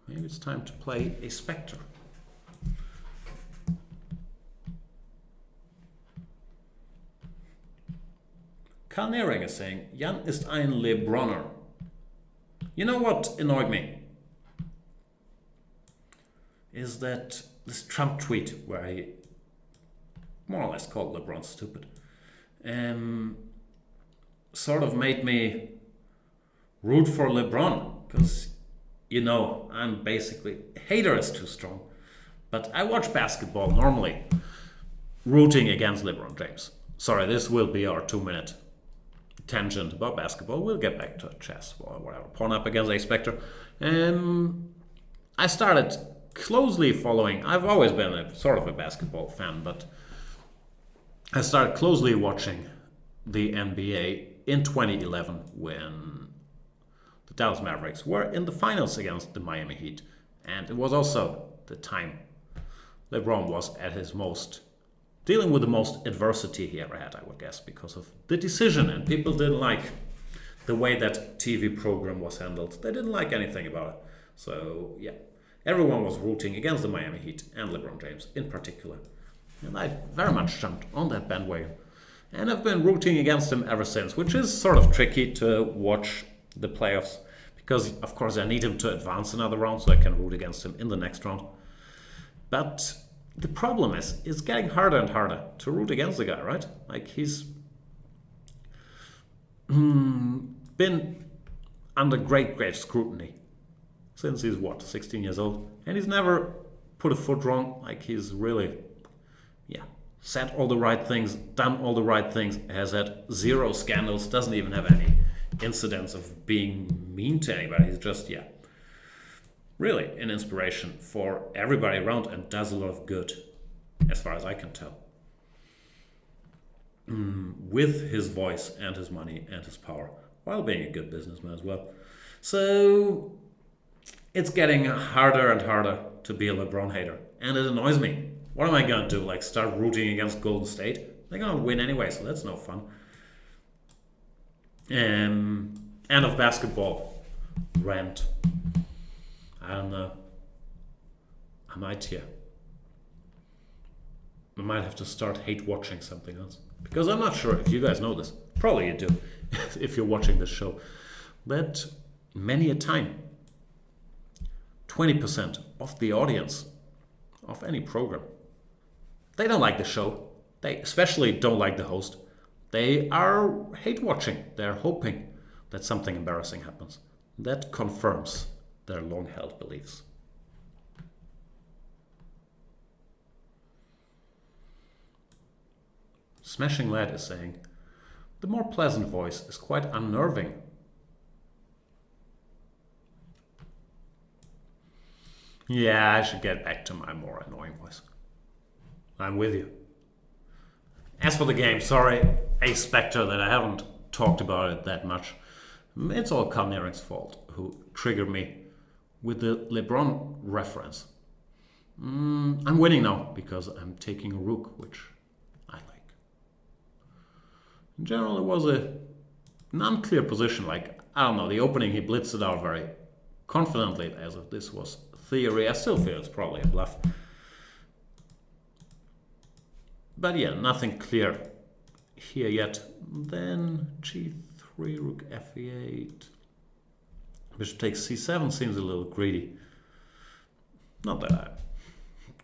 Maybe it's time to play a Spectre. Karl Nering is saying, Jan ist ein LeBronner. You know what annoyed me? Is that this Trump tweet where he more or less called LeBron stupid sort of made me root for LeBron because, I'm basically, hater is too strong, but I watch basketball normally rooting against LeBron James. Sorry, this will be our 2-minute tangent about basketball. We'll get back to chess or whatever. Pawn up against a Spectre. I started closely following. I've always been a sort of a basketball fan, but I started closely watching the NBA in 2011 when the Dallas Mavericks were in the finals against the Miami Heat, and it was also the time LeBron was at his most, dealing with the most adversity he ever had, I would guess, because of the decision. And people didn't like the way that TV program was handled. They didn't like anything about it. So, yeah, everyone was rooting against the Miami Heat and LeBron James in particular. And I very much jumped on that bandwagon. And I've been rooting against him ever since, which is sort of tricky to watch the playoffs because, of course, I need him to advance another round so I can root against him in the next round. But the problem is, it's getting harder and harder to root against the guy, right? Like, he's been under great scrutiny since he's, 16 years old? And he's never put a foot wrong. Like, he's really, said all the right things, done all the right things, has had 0 scandals, doesn't even have any incidents of being mean to anybody. He's just, really an inspiration for everybody around and does a lot of good, as far as I can tell. With his voice and his money and his power, while being a good businessman as well. So it's getting harder and harder to be a LeBron hater, and it annoys me. What am I going to do? Like, start rooting against Golden State? They're going to win anyway, so that's no fun. End of basketball rant. I don't know. I might have to start hate watching something else. Because I'm not sure if you guys know this. Probably you do, if you're watching this show. But many a time, 20% of the audience of any program, they don't like the show. They especially don't like the host. They are hate watching. They're hoping that something embarrassing happens. That confirms their long-held beliefs. Smashing Lad is saying, the more pleasant voice is quite unnerving. Yeah, I should get back to my more annoying voice. I'm with you. As for the game, sorry, Ace Spectre, that I haven't talked about it that much. It's all Kalniering's fault, who triggered me with the LeBron reference. I'm winning now, because I'm taking a rook, which I like. In general, it was an unclear position. Like, I don't know, the opening he blitzed it out very confidently, as if this was theory. I still feel it's probably a bluff. But yeah, nothing clear here yet. Then g3, rook f8. Bishop takes c7 seems a little greedy. Not that I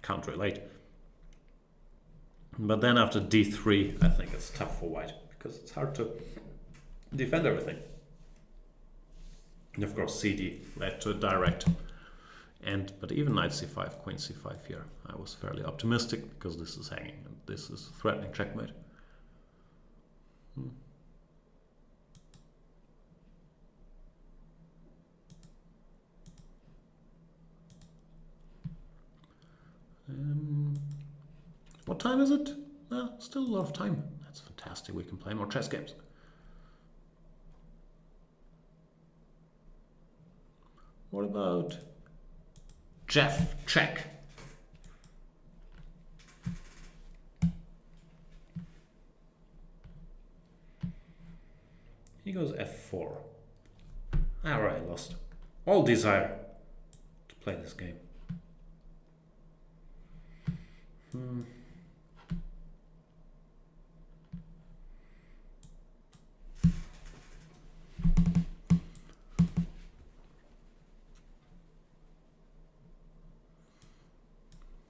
can't relate. But then after d3, I think it's tough for white, because it's hard to defend everything. And of course cd led to a direct end, but even knight c5, queen c5 here, I was fairly optimistic, because this is hanging and this is threatening checkmate. What time is it? Still a lot of time. That's fantastic. We can play more chess games. What about Jeff check? He goes f4. Alright, lost all desire to play this game.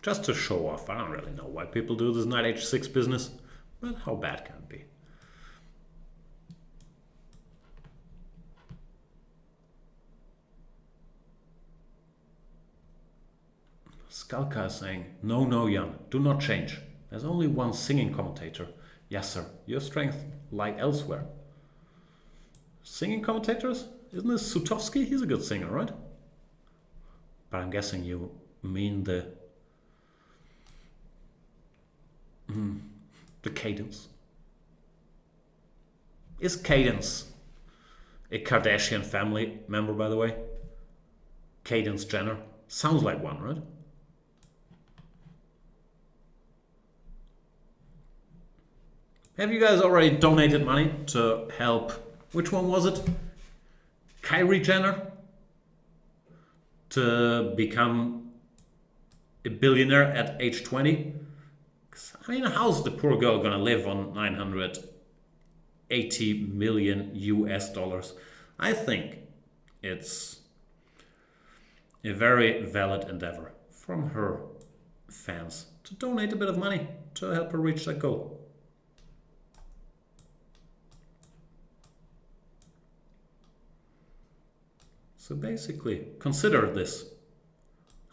Just to show off. I don't really know why people do this knight h6 business, but how bad can it be? Skalka is saying, no, Jan, do not change. There's only one singing commentator. Yes, sir, your strength lie elsewhere. Singing commentators? Isn't this Sutovsky? He's a good singer, right? But I'm guessing you mean the Cadence. Is Cadence a Kardashian family member, by the way? Cadence Jenner? Sounds like one, right? Have you guys already donated money to help, which one was it? Kylie Jenner? To become a billionaire at age 20? I mean, how's the poor girl gonna live on 980 million US dollars? I think it's a very valid endeavor from her fans to donate a bit of money to help her reach that goal. So basically, consider this.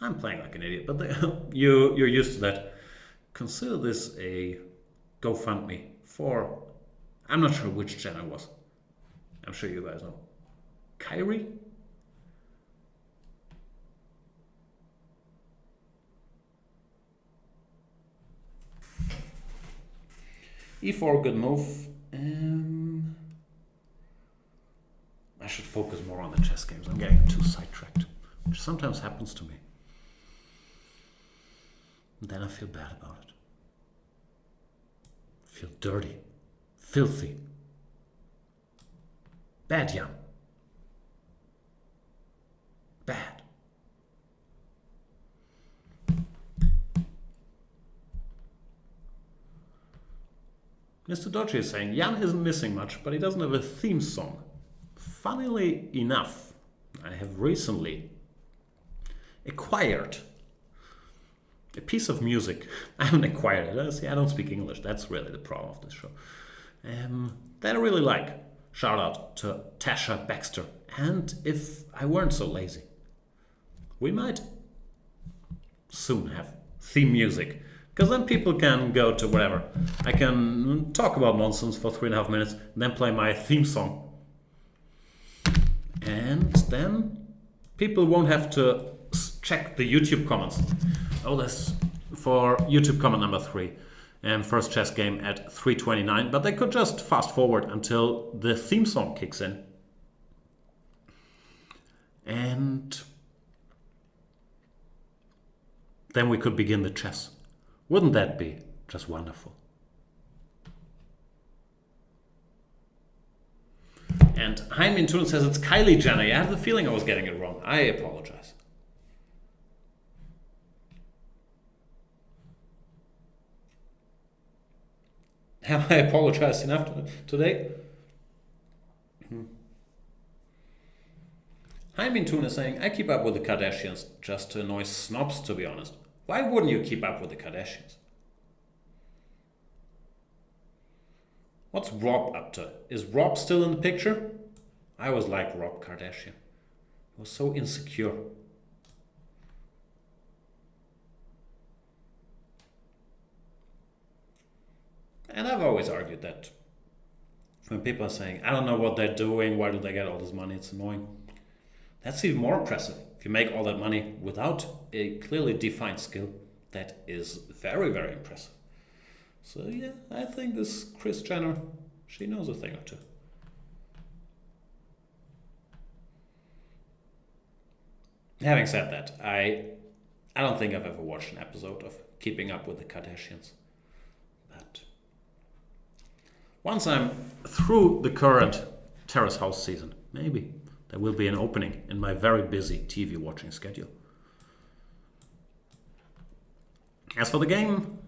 I'm playing like an idiot, but you're used to that. Consider this a GoFundMe for, I'm not sure which channel it was. I'm sure you guys know. Kyrie? E4, good move. I should focus more on the chess games. I'm getting too sidetracked, which sometimes happens to me. And then I feel bad about it. I feel dirty, filthy. Bad, Jan. Bad. Mr. Dodgy is saying, Jan isn't missing much, but he doesn't have a theme song. Funnily enough, I have recently acquired a piece of music. I haven't acquired it. See, I don't speak English. That's really the problem of this show. That I really like. Shout out to Tasha Baxter. And if I weren't so lazy, we might soon have theme music. Because then people can go to whatever. I can talk about nonsense for 3.5 minutes, and then play my theme song. And then people won't have to check the YouTube comments. Oh, that's for YouTube comment number 3. First chess game at 3:29. But they could just fast forward until the theme song kicks in. And then we could begin the chess. Wouldn't that be just wonderful? And Jaime in Tunis says it's Kylie Jenner. I had the feeling I was getting it wrong. I apologize. Have I apologized enough today? Jaime in Tunis saying, I keep up with the Kardashians just to annoy snobs, to be honest. Why wouldn't you keep up with the Kardashians? What's Rob up to? Is Rob still in the picture? I always liked Rob Kardashian. He was so insecure. And I've always argued that when people are saying, I don't know what they're doing, why do they get all this money, it's annoying. That's even more impressive. If you make all that money without a clearly defined skill, that is very, very impressive. So yeah, I think this Kris Jenner, she knows a thing or two. Having said that, I don't think I've ever watched an episode of Keeping Up with the Kardashians. But once I'm through the current Terrace House season, maybe there will be an opening in my very busy TV watching schedule. As for the game,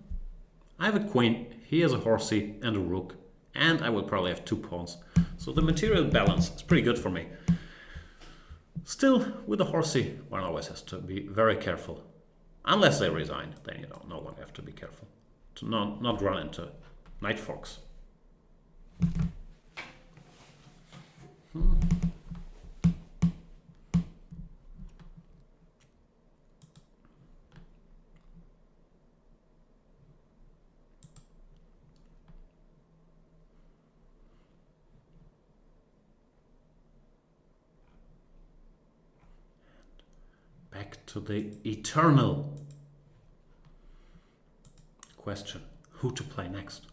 I have a queen, he has a horsey and a rook, and I will probably have 2 pawns. So the material balance is pretty good for me. Still, with the horsey, one always has to be very careful. Unless they resign, then no one have to be careful. To not run into Knight Fox. Back to the eternal question, who to play next?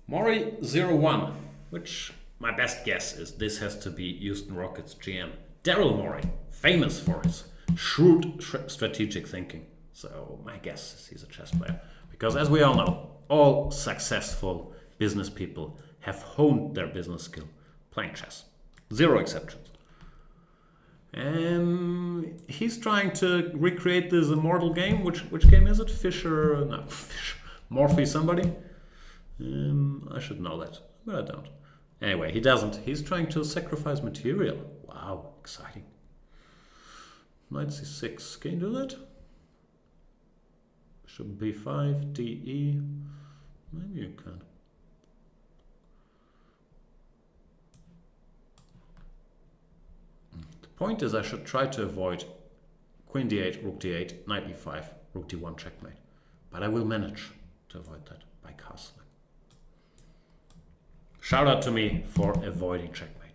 Maury01, which my best guess is this has to be Houston Rockets GM Daryl Morey, famous for his shrewd strategic thinking. So my guess is he's a chess player. Because as we all know, all successful business people have honed their business skill playing chess. 0 exceptions. And he's trying to recreate this immortal game. Which game is it? Fisher, Morphy somebody? I should know that, but I don't. Anyway, he doesn't. He's trying to sacrifice material. Wow, exciting. Knight c6. Can you do that? Bishop b5, de. Maybe you can. The point is I should try to avoid queen d8, rook d8, knight e5, rook d1 checkmate. But I will manage to avoid that by castling. Shout out to me for avoiding checkmate.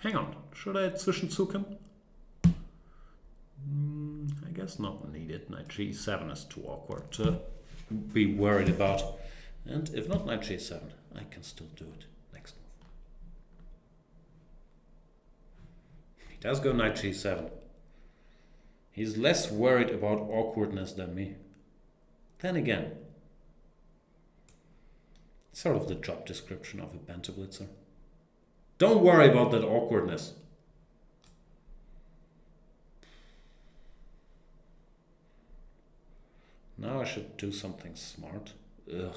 Hang on, should I zwischenzucken? I guess not needed. Knight g7 is too awkward to be worried about. And if not knight g7, I can still do it. He does go knight g7. He's less worried about awkwardness than me. Then again, it's sort of the job description of a Banter Blitzer. Don't worry about that awkwardness. Now I should do something smart. Ugh.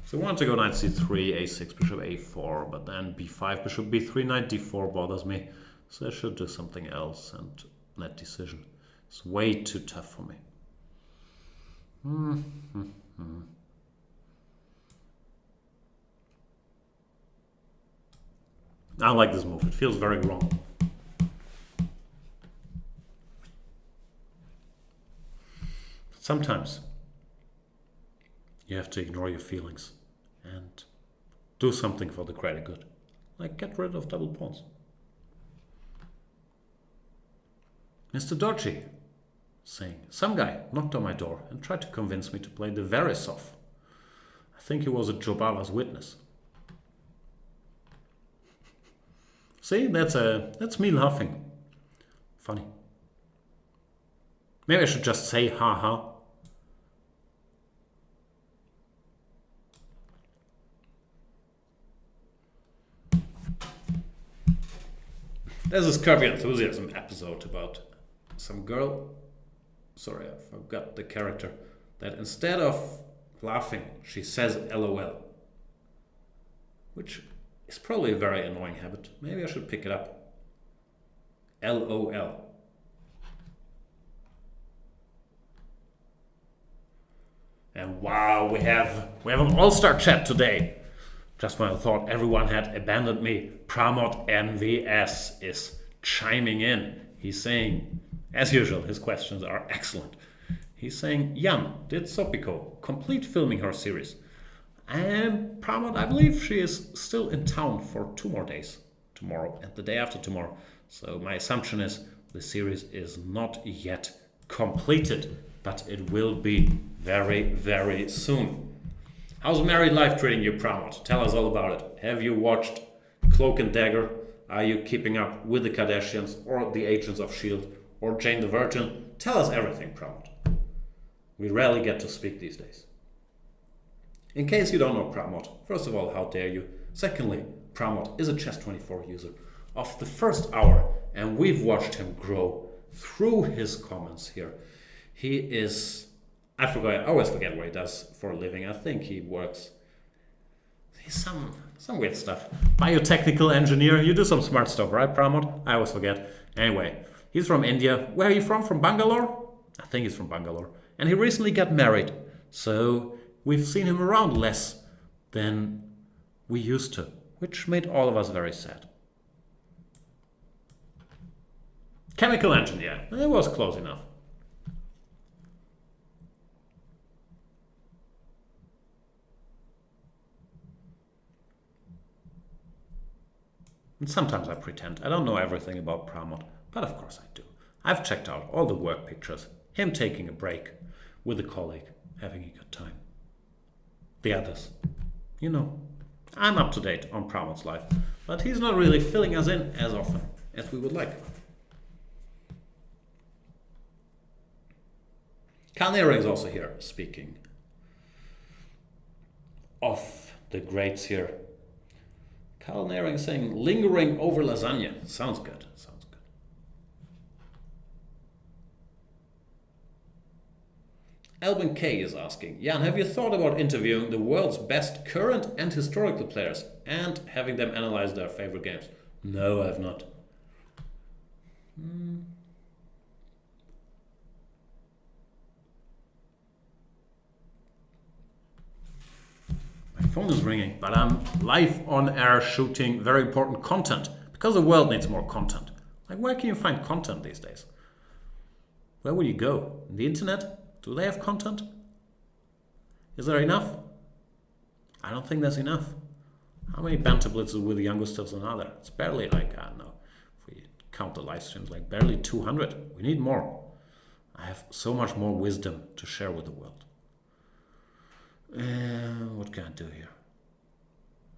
So I want to go knight c3, a6, bishop a4, but then b5, bishop b3, knight d4 bothers me. So I should do something else, and that decision is way too tough for me. I don't like this move. It feels very wrong. Sometimes you have to ignore your feelings and do something for the greater good. Like get rid of double pawns. Mr. Dodgy saying, some guy knocked on my door and tried to convince me to play the Verisov. I think he was a Jobava's witness. See, that's me laughing. Funny. Maybe I should just say haha. There's this Curvy Enthusiasm episode about some girl, sorry, I forgot the character, that instead of laughing, she says LOL, which is probably a very annoying habit. Maybe I should pick it up. LOL. And wow, we have an all-star chat today. Just when I thought everyone had abandoned me, Pramod NVS is chiming in. He's saying, as usual, his questions are excellent. He's saying, Jan, did Sopiko complete filming her series? And Pramod, I believe she is still in town for 2 more days, tomorrow and the day after tomorrow. So my assumption is the series is not yet completed, but it will be very, very soon. How's married life treating you, Pramod? Tell us all about it. Have you watched Cloak and Dagger? Are you keeping up with the Kardashians or the Agents of S.H.I.E.L.D. or Jane the Virgin? Tell us everything, Pramod. We rarely get to speak these days. In case you don't know Pramod, first of all, how dare you? Secondly, Pramod is a Chess24 user of the first hour, and we've watched him grow through his comments here. He is... I always forget what he does for a living. I think he works... He's some weird stuff. Biotechnical engineer. You do some smart stuff, right, Pramod? I always forget. Anyway, he's from India. Where are you from? From Bangalore? I think he's from Bangalore. And he recently got married. So we've seen him around less than we used to, which made all of us very sad. Chemical engineer. It was close enough. And sometimes I pretend I don't know everything about Pramod, but of course I do. I've checked out all the work pictures, him taking a break with a colleague, having a good time. The others. You know, I'm up to date on Pramod's life, but he's not really filling us in as often as we would like. Carl Nearing is also here speaking of the greats here. Carl Nearing is saying, lingering over lasagna. Sounds good. Sounds good. Albin K is asking, Jan, have you thought about interviewing the world's best current and historical players and having them analyze their favorite games? No, I have not. My phone is ringing, but I'm live on air shooting very important content because the world needs more content. Like, where can you find content these days? Where will you go? The internet? Do they have content? Is there enough? I don't think there's enough. How many Banter Blitzes with Jan Gustafsson are there? It's barely like, I don't know, if we count the live streams, like barely 200. We need more. I have so much more wisdom to share with the world. What can I do here?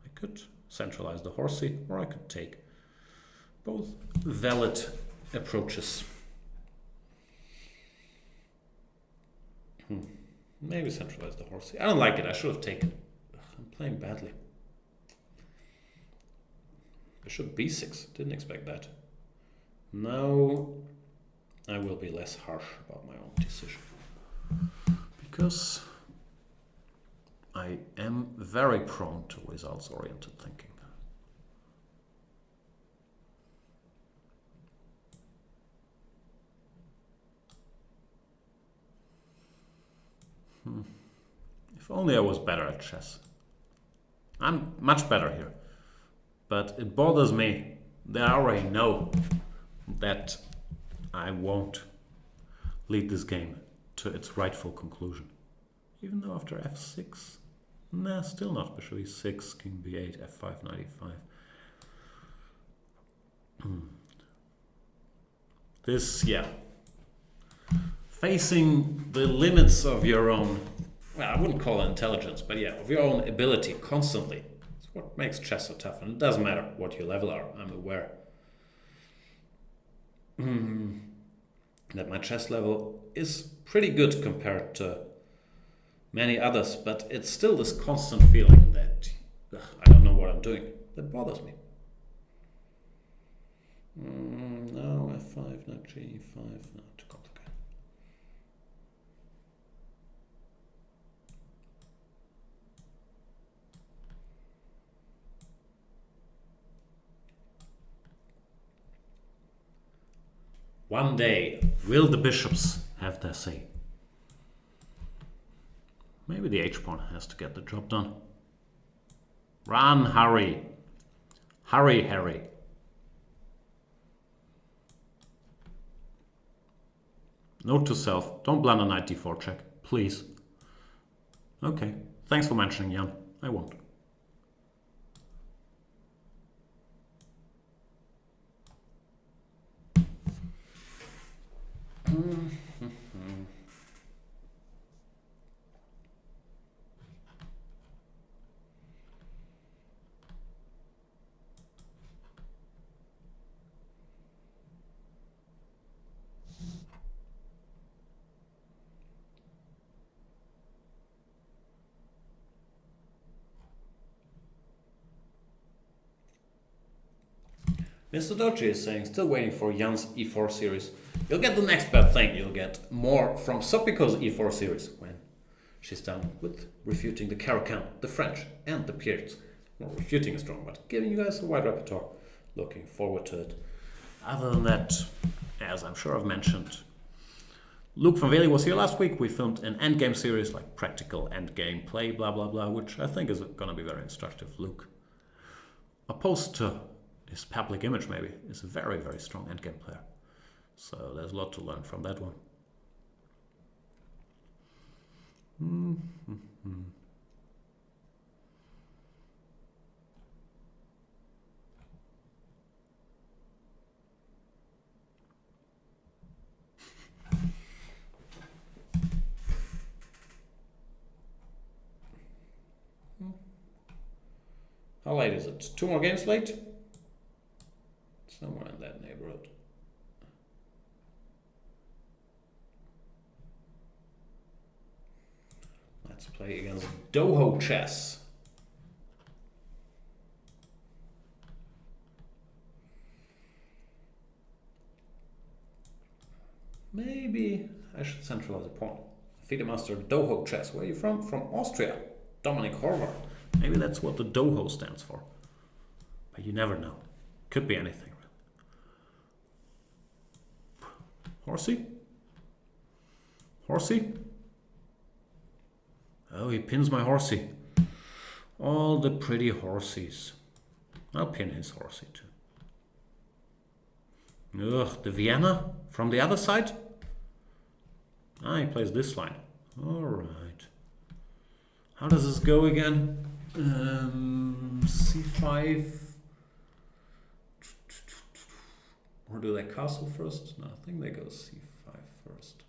I could centralize the horsey, or I could take. Both valid approaches. Maybe centralize the horsey. I don't like it. I should have taken. I'm playing badly. Bishop b6. Didn't expect that. Now I will be less harsh about my own decision. Because I am very prone to results-oriented thinking. If only I was better at chess. I'm much better here. But it bothers me that I already know that I won't lead this game to its rightful conclusion. Even though after f6, nah, still not. Bishop e6, king b8, f5, knight e5. This, yeah. Facing the limits of your own, well, I wouldn't call it intelligence, but yeah, of your own ability constantly. It's what makes chess so tough, and it doesn't matter what your level are, I'm aware. That my chess level is pretty good compared to many others, but it's still this constant feeling that I don't know what I'm doing. That bothers me. No, f5, not g5, no, too complicated. One day, will the bishops have their say? Maybe the h-pawn has to get the job done. Run, hurry. Hurry, Harry. Note to self, don't blunder knight d4 check, please. Okay, thanks for mentioning, Jan. I won't. Mr. Doji is saying, still waiting for Jan's e4 series. You'll get the next bad thing. You'll get more from Sopiko's e4 series when she's done with refuting the Caro-Kann, the French, and the Pierts. Not refuting is strong, but giving you guys a wide repertoire. Looking forward to it. Other than that, as I'm sure I've mentioned, Luke van Veli was here last week. We filmed an endgame series, like practical endgame play, blah, blah, blah, which I think is going to be very instructive. Luke, opposed to his public image maybe, is a very, very strong endgame player. So there's a lot to learn from that one. How late is it? 2 more games late? Somewhere in that neighborhood. Let's play against Doho Chess. Maybe I should centralize a pawn. FIDE Master Doho Chess. Where are you from? From Austria. Dominic Horvath. Maybe that's what the Doho stands for. But you never know. Could be anything. Horsey? Horsey? Oh, he pins my horsey. All the pretty horsies. I'll pin his horsey too. Ugh, the Vienna from the other side? Ah, he plays this line. Alright. How does this go again? C5. Or do they castle first? No, I think they go c5 first.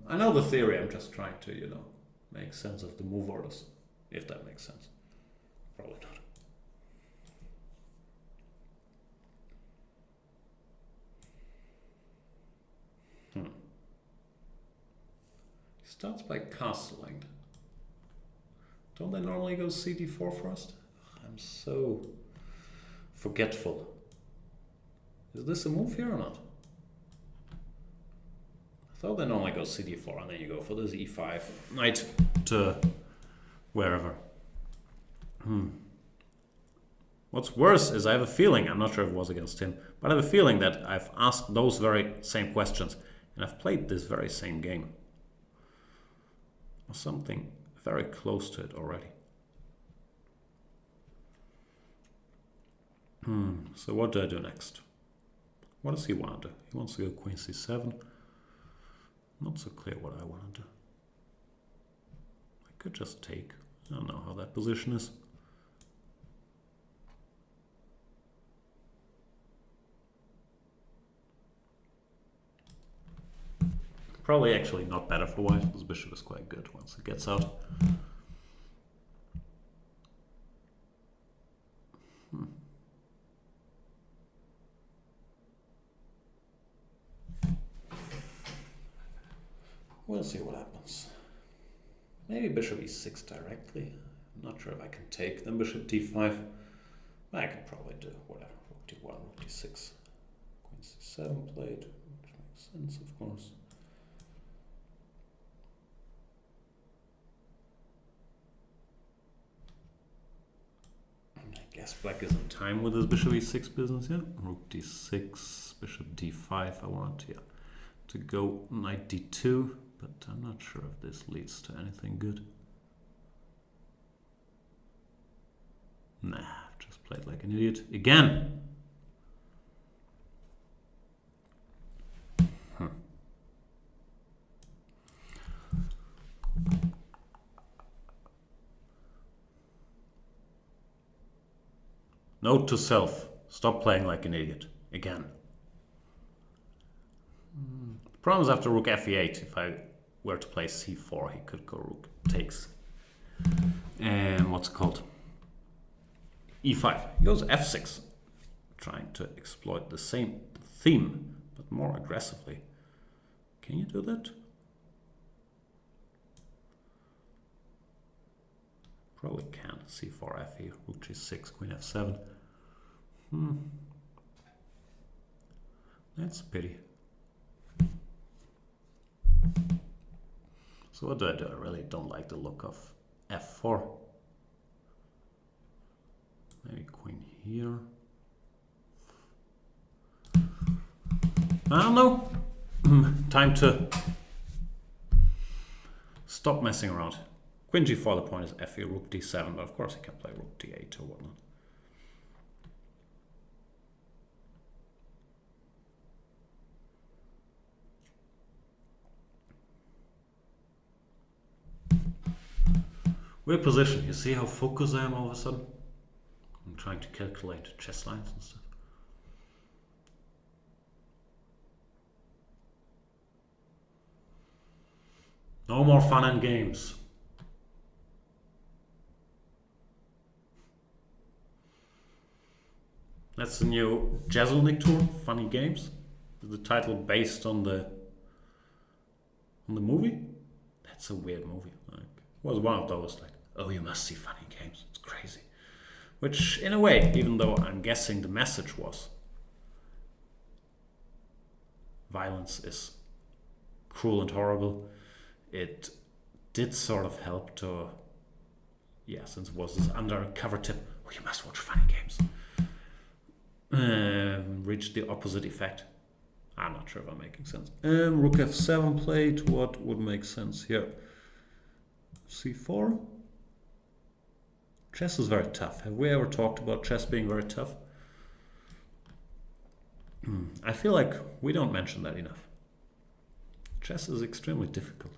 I know the theory, I'm just trying to, make sense of the move orders. if that makes sense. Probably not. He starts by castling. Don't they normally go CD4 first? I'm so forgetful. Is this a move here or not? I thought they normally go CD4 and then you go for this E5 knight to wherever. What's worse is I have a feeling, I'm not sure if it was against him, but I have a feeling that I've asked those very same questions and I've played this very same game. Or something very close to it already. So what do I do next? What does he want to do? He wants to go Queen C7. Not so clear what I want to do. I could just take. I don't know how that position is. Probably actually not better for white. This bishop is quite good once it gets out. We'll see what happens. Maybe bishop e6 directly. I'm not sure if I can take. Then bishop d5. I could probably do whatever. Rook d1, rook d6. Queen c7 played, which makes sense, of course. I guess black is in time with this bishop e6 business, yeah? Rook d6, bishop d5. I want to go knight d2. But I'm not sure if this leads to anything good. Nah, I've just played like an idiot again. Note to self, stop playing like an idiot again. The problem is after rook f8, if I were to play c4, he could go rook takes. And what's it called? e5. He goes f6, trying to exploit the same theme, but more aggressively. Can you do that? Probably can. c4, f here, rook g6, queen f7. That's a pity. So what do I do? I really don't like the look of f4. Maybe queen here. I don't know. Time to stop messing around. Queen g4, the point is f here, rook d7, but of course he can play rook d8 or whatnot. Weird position. You see how focused I am all of a sudden? I'm trying to calculate chess lines and stuff. No more fun and games. That's the new Jeselnik tour, Funny Games. Is the title based on the movie? That's a weird movie. Like, it was one of those like, oh, you must see Funny Games. It's crazy. Which, in a way, even though I'm guessing the message was violence is cruel and horrible, it did sort of help to, yeah, since it was this undercover tip, oh, you must watch Funny Games, reach the opposite effect. I'm not sure if I'm making sense. Rook f7 played. What would make sense here? c4. Chess is very tough. Have we ever talked about chess being very tough? I feel like we don't mention that enough. Chess is extremely difficult.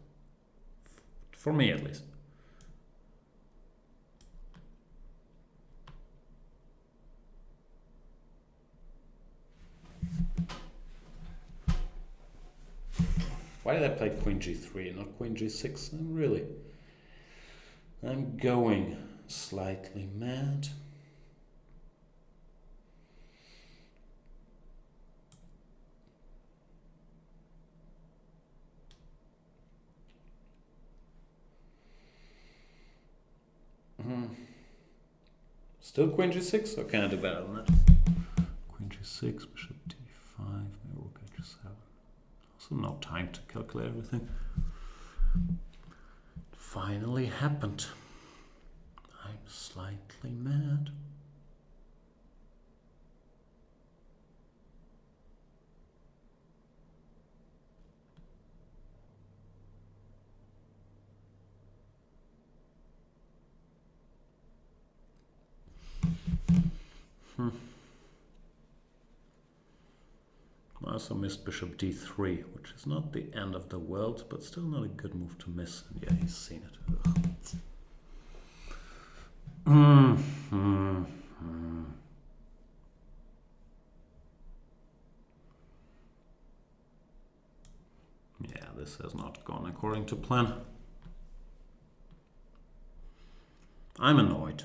For me, at least. Why did I play queen g3 and not queen g6? Really? I'm going slightly mad. Still queen g6, or can I do better than that? Queen g6, bishop d5, maybe rook h7. Also no time to calculate everything. It finally happened. I'm slightly mad. I also missed bishop d3, which is not the end of the world, but still not a good move to miss. And yeah, he's seen it. Yeah, this has not gone according to plan. I'm annoyed.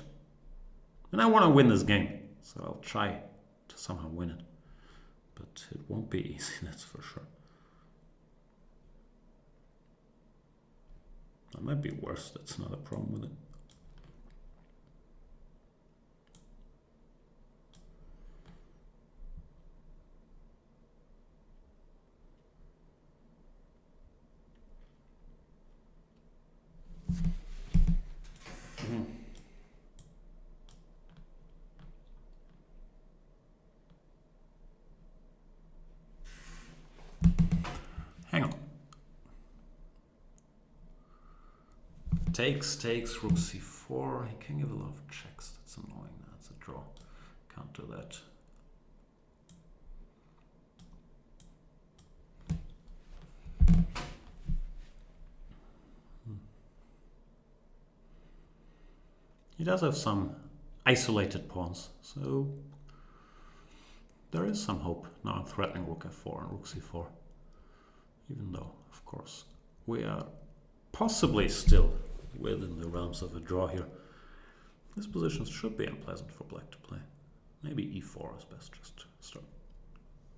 And I want to win this game, so I'll try to somehow win it. But it won't be easy, that's for sure. That might be worse, that's not a problem with it. Hang on. Takes, rook c4. He can give a lot of checks. That's annoying. That's a draw. Can't do that. He does have some isolated pawns, so there is some hope. Now I'm threatening rook f4 and rook c4. Even though, of course, we are possibly still within the realms of a draw here. This position should be unpleasant for black to play. Maybe e4 is best, just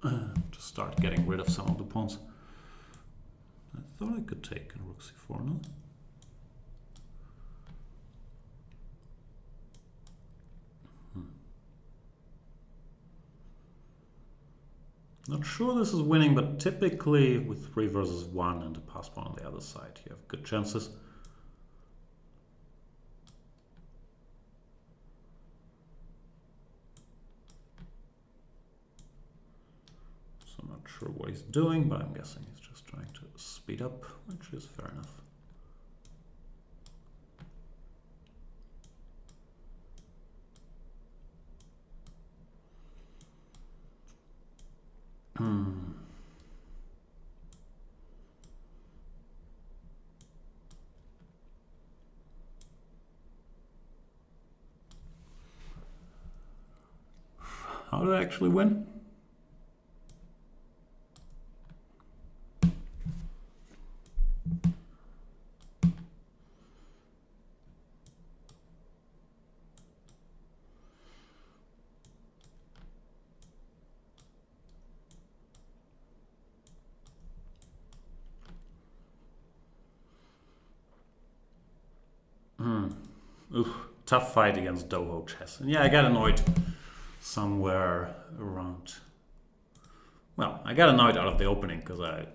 to start getting rid of some of the pawns. I thought I could take rook c4, no? Not sure this is winning, but typically with 3 versus 1 and a pass pawn on the other side, you have good chances. So I'm not sure what he's doing, but I'm guessing he's just trying to speed up, which is fair enough. How do I actually win? Oof, tough fight against Doho chess. And yeah, I got annoyed somewhere around. Well, I got annoyed out of the opening because I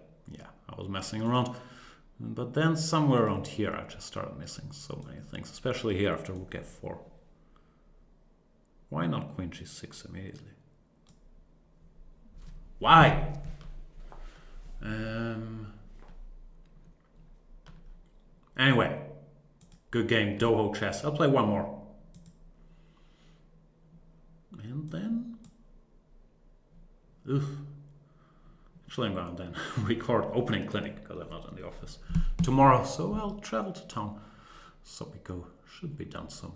was messing around. But then somewhere around here I just started missing so many things, especially here after rook f4. Why not queen g6 immediately? Why? Anyway, good game, Doho chess. I'll play one more. And then... Oof. Actually, I'm going to then record opening clinic because I'm not in the office tomorrow. So I'll travel to town. So we go. Should be done soon.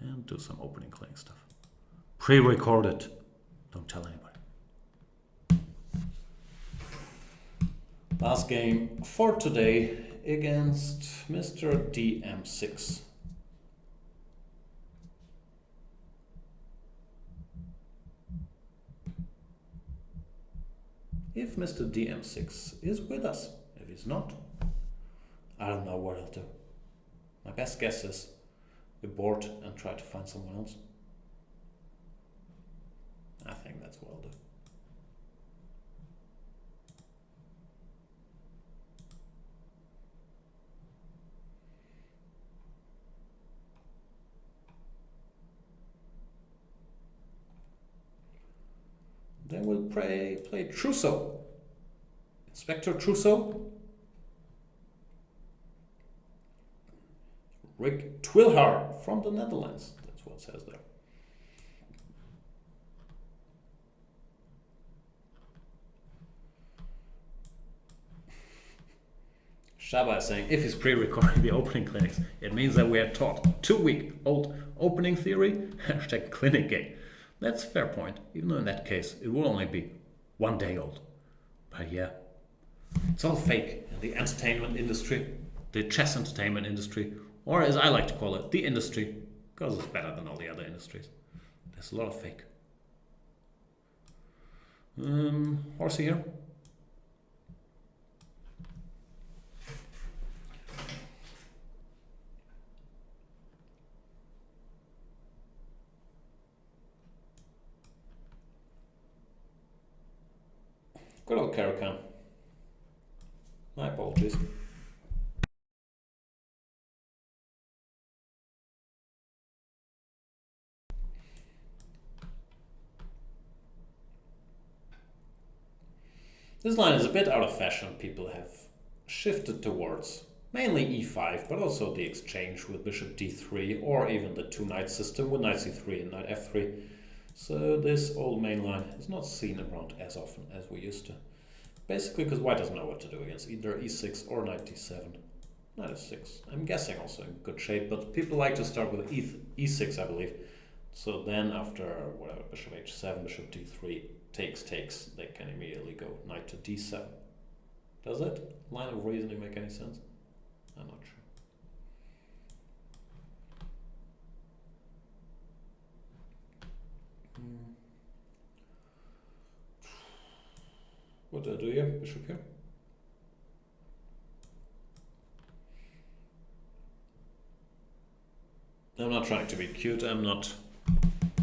And do some opening clinic stuff. Pre-recorded. Don't tell anybody. Last game for today against Mr. DM6. if Mr. DM6 is with us. If he's not, I don't know what I'll do. My best guess is abort and try to find someone else. I think that's what I'll do. Then we'll play Trousseau. Inspector Trousseau. Rick Twilhar from the Netherlands. That's what it says there. Shaba is saying, if he's pre-recording the opening clinics, it means that we are taught 2-week-old opening theory, hashtag clinic game. That's a fair point, even though in that case it will only be 1 day old. But yeah, it's all fake in the entertainment industry, the chess entertainment industry, or as I like to call it, the industry, because it's better than all the other industries. There's a lot of fake. Horsey here. Good old Caracan. My apologies. This line is a bit out of fashion. People have shifted towards mainly e5, but also the exchange with bishop d3, or even the two-knight system with knight c3 and knight f3. So this old main line is not seen around as often as we used to. Basically because white doesn't know what to do against either e6 or knight d7. Knight f6. I'm guessing also in good shape, but people like to start with e6, I believe. So then after whatever, bishop h7, bishop d3 takes, they can immediately go knight to d7. Does that line of reasoning make any sense? I'm not sure. What do I do here? Bishop here. I'm not trying to be cute. I'm not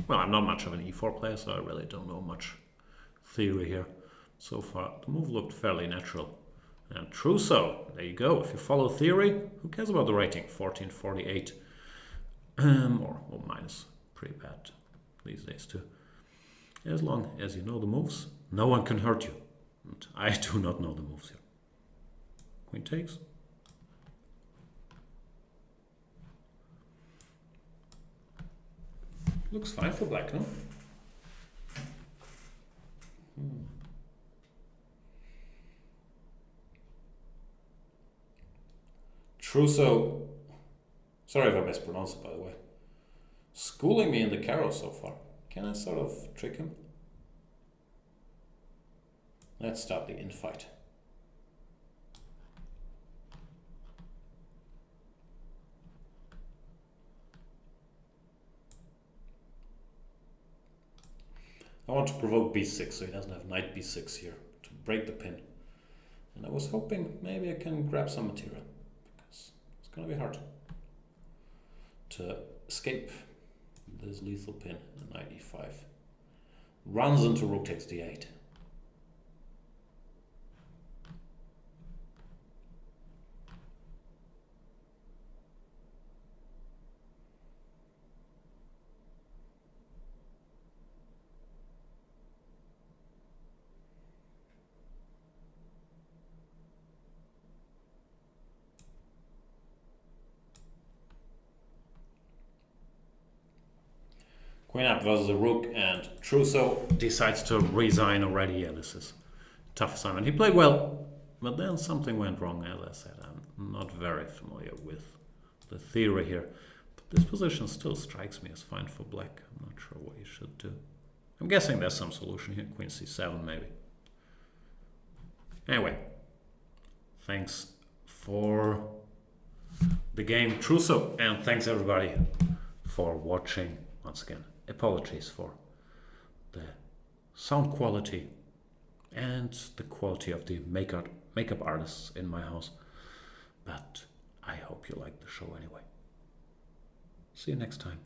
much of an e4 player, so I really don't know much theory here. So far, the move looked fairly natural. And Trousseau, there you go. If you follow theory, who cares about the rating? 1448. Or minus. Pretty bad these days too. As long as you know the moves, no one can hurt you. And I do not know the moves here. Queen takes. Looks fine for black, no? Trousseau, sorry if I mispronounced it by the way, schooling me in the Caro so far. Can I sort of trick him? Let's start the infight. I want to provoke b6 so he doesn't have knight b6 here to break the pin. And I was hoping maybe I can grab some material because it's going to be hard to escape this lethal pin. And knight e5 runs into rook takes d8. Queen up versus the rook, and Trousseau decides to resign already. Yeah, this is a tough assignment. He played well, but then something went wrong, as I said. I'm not very familiar with the theory here. But this position still strikes me as fine for black. I'm not sure what you should do. I'm guessing there's some solution here. Queen c7 maybe. Anyway, thanks for the game, Trousseau, and thanks everybody for watching. Once again, apologies for the sound quality and the quality of the makeup artists in my house. But I hope you like the show anyway. See you next time.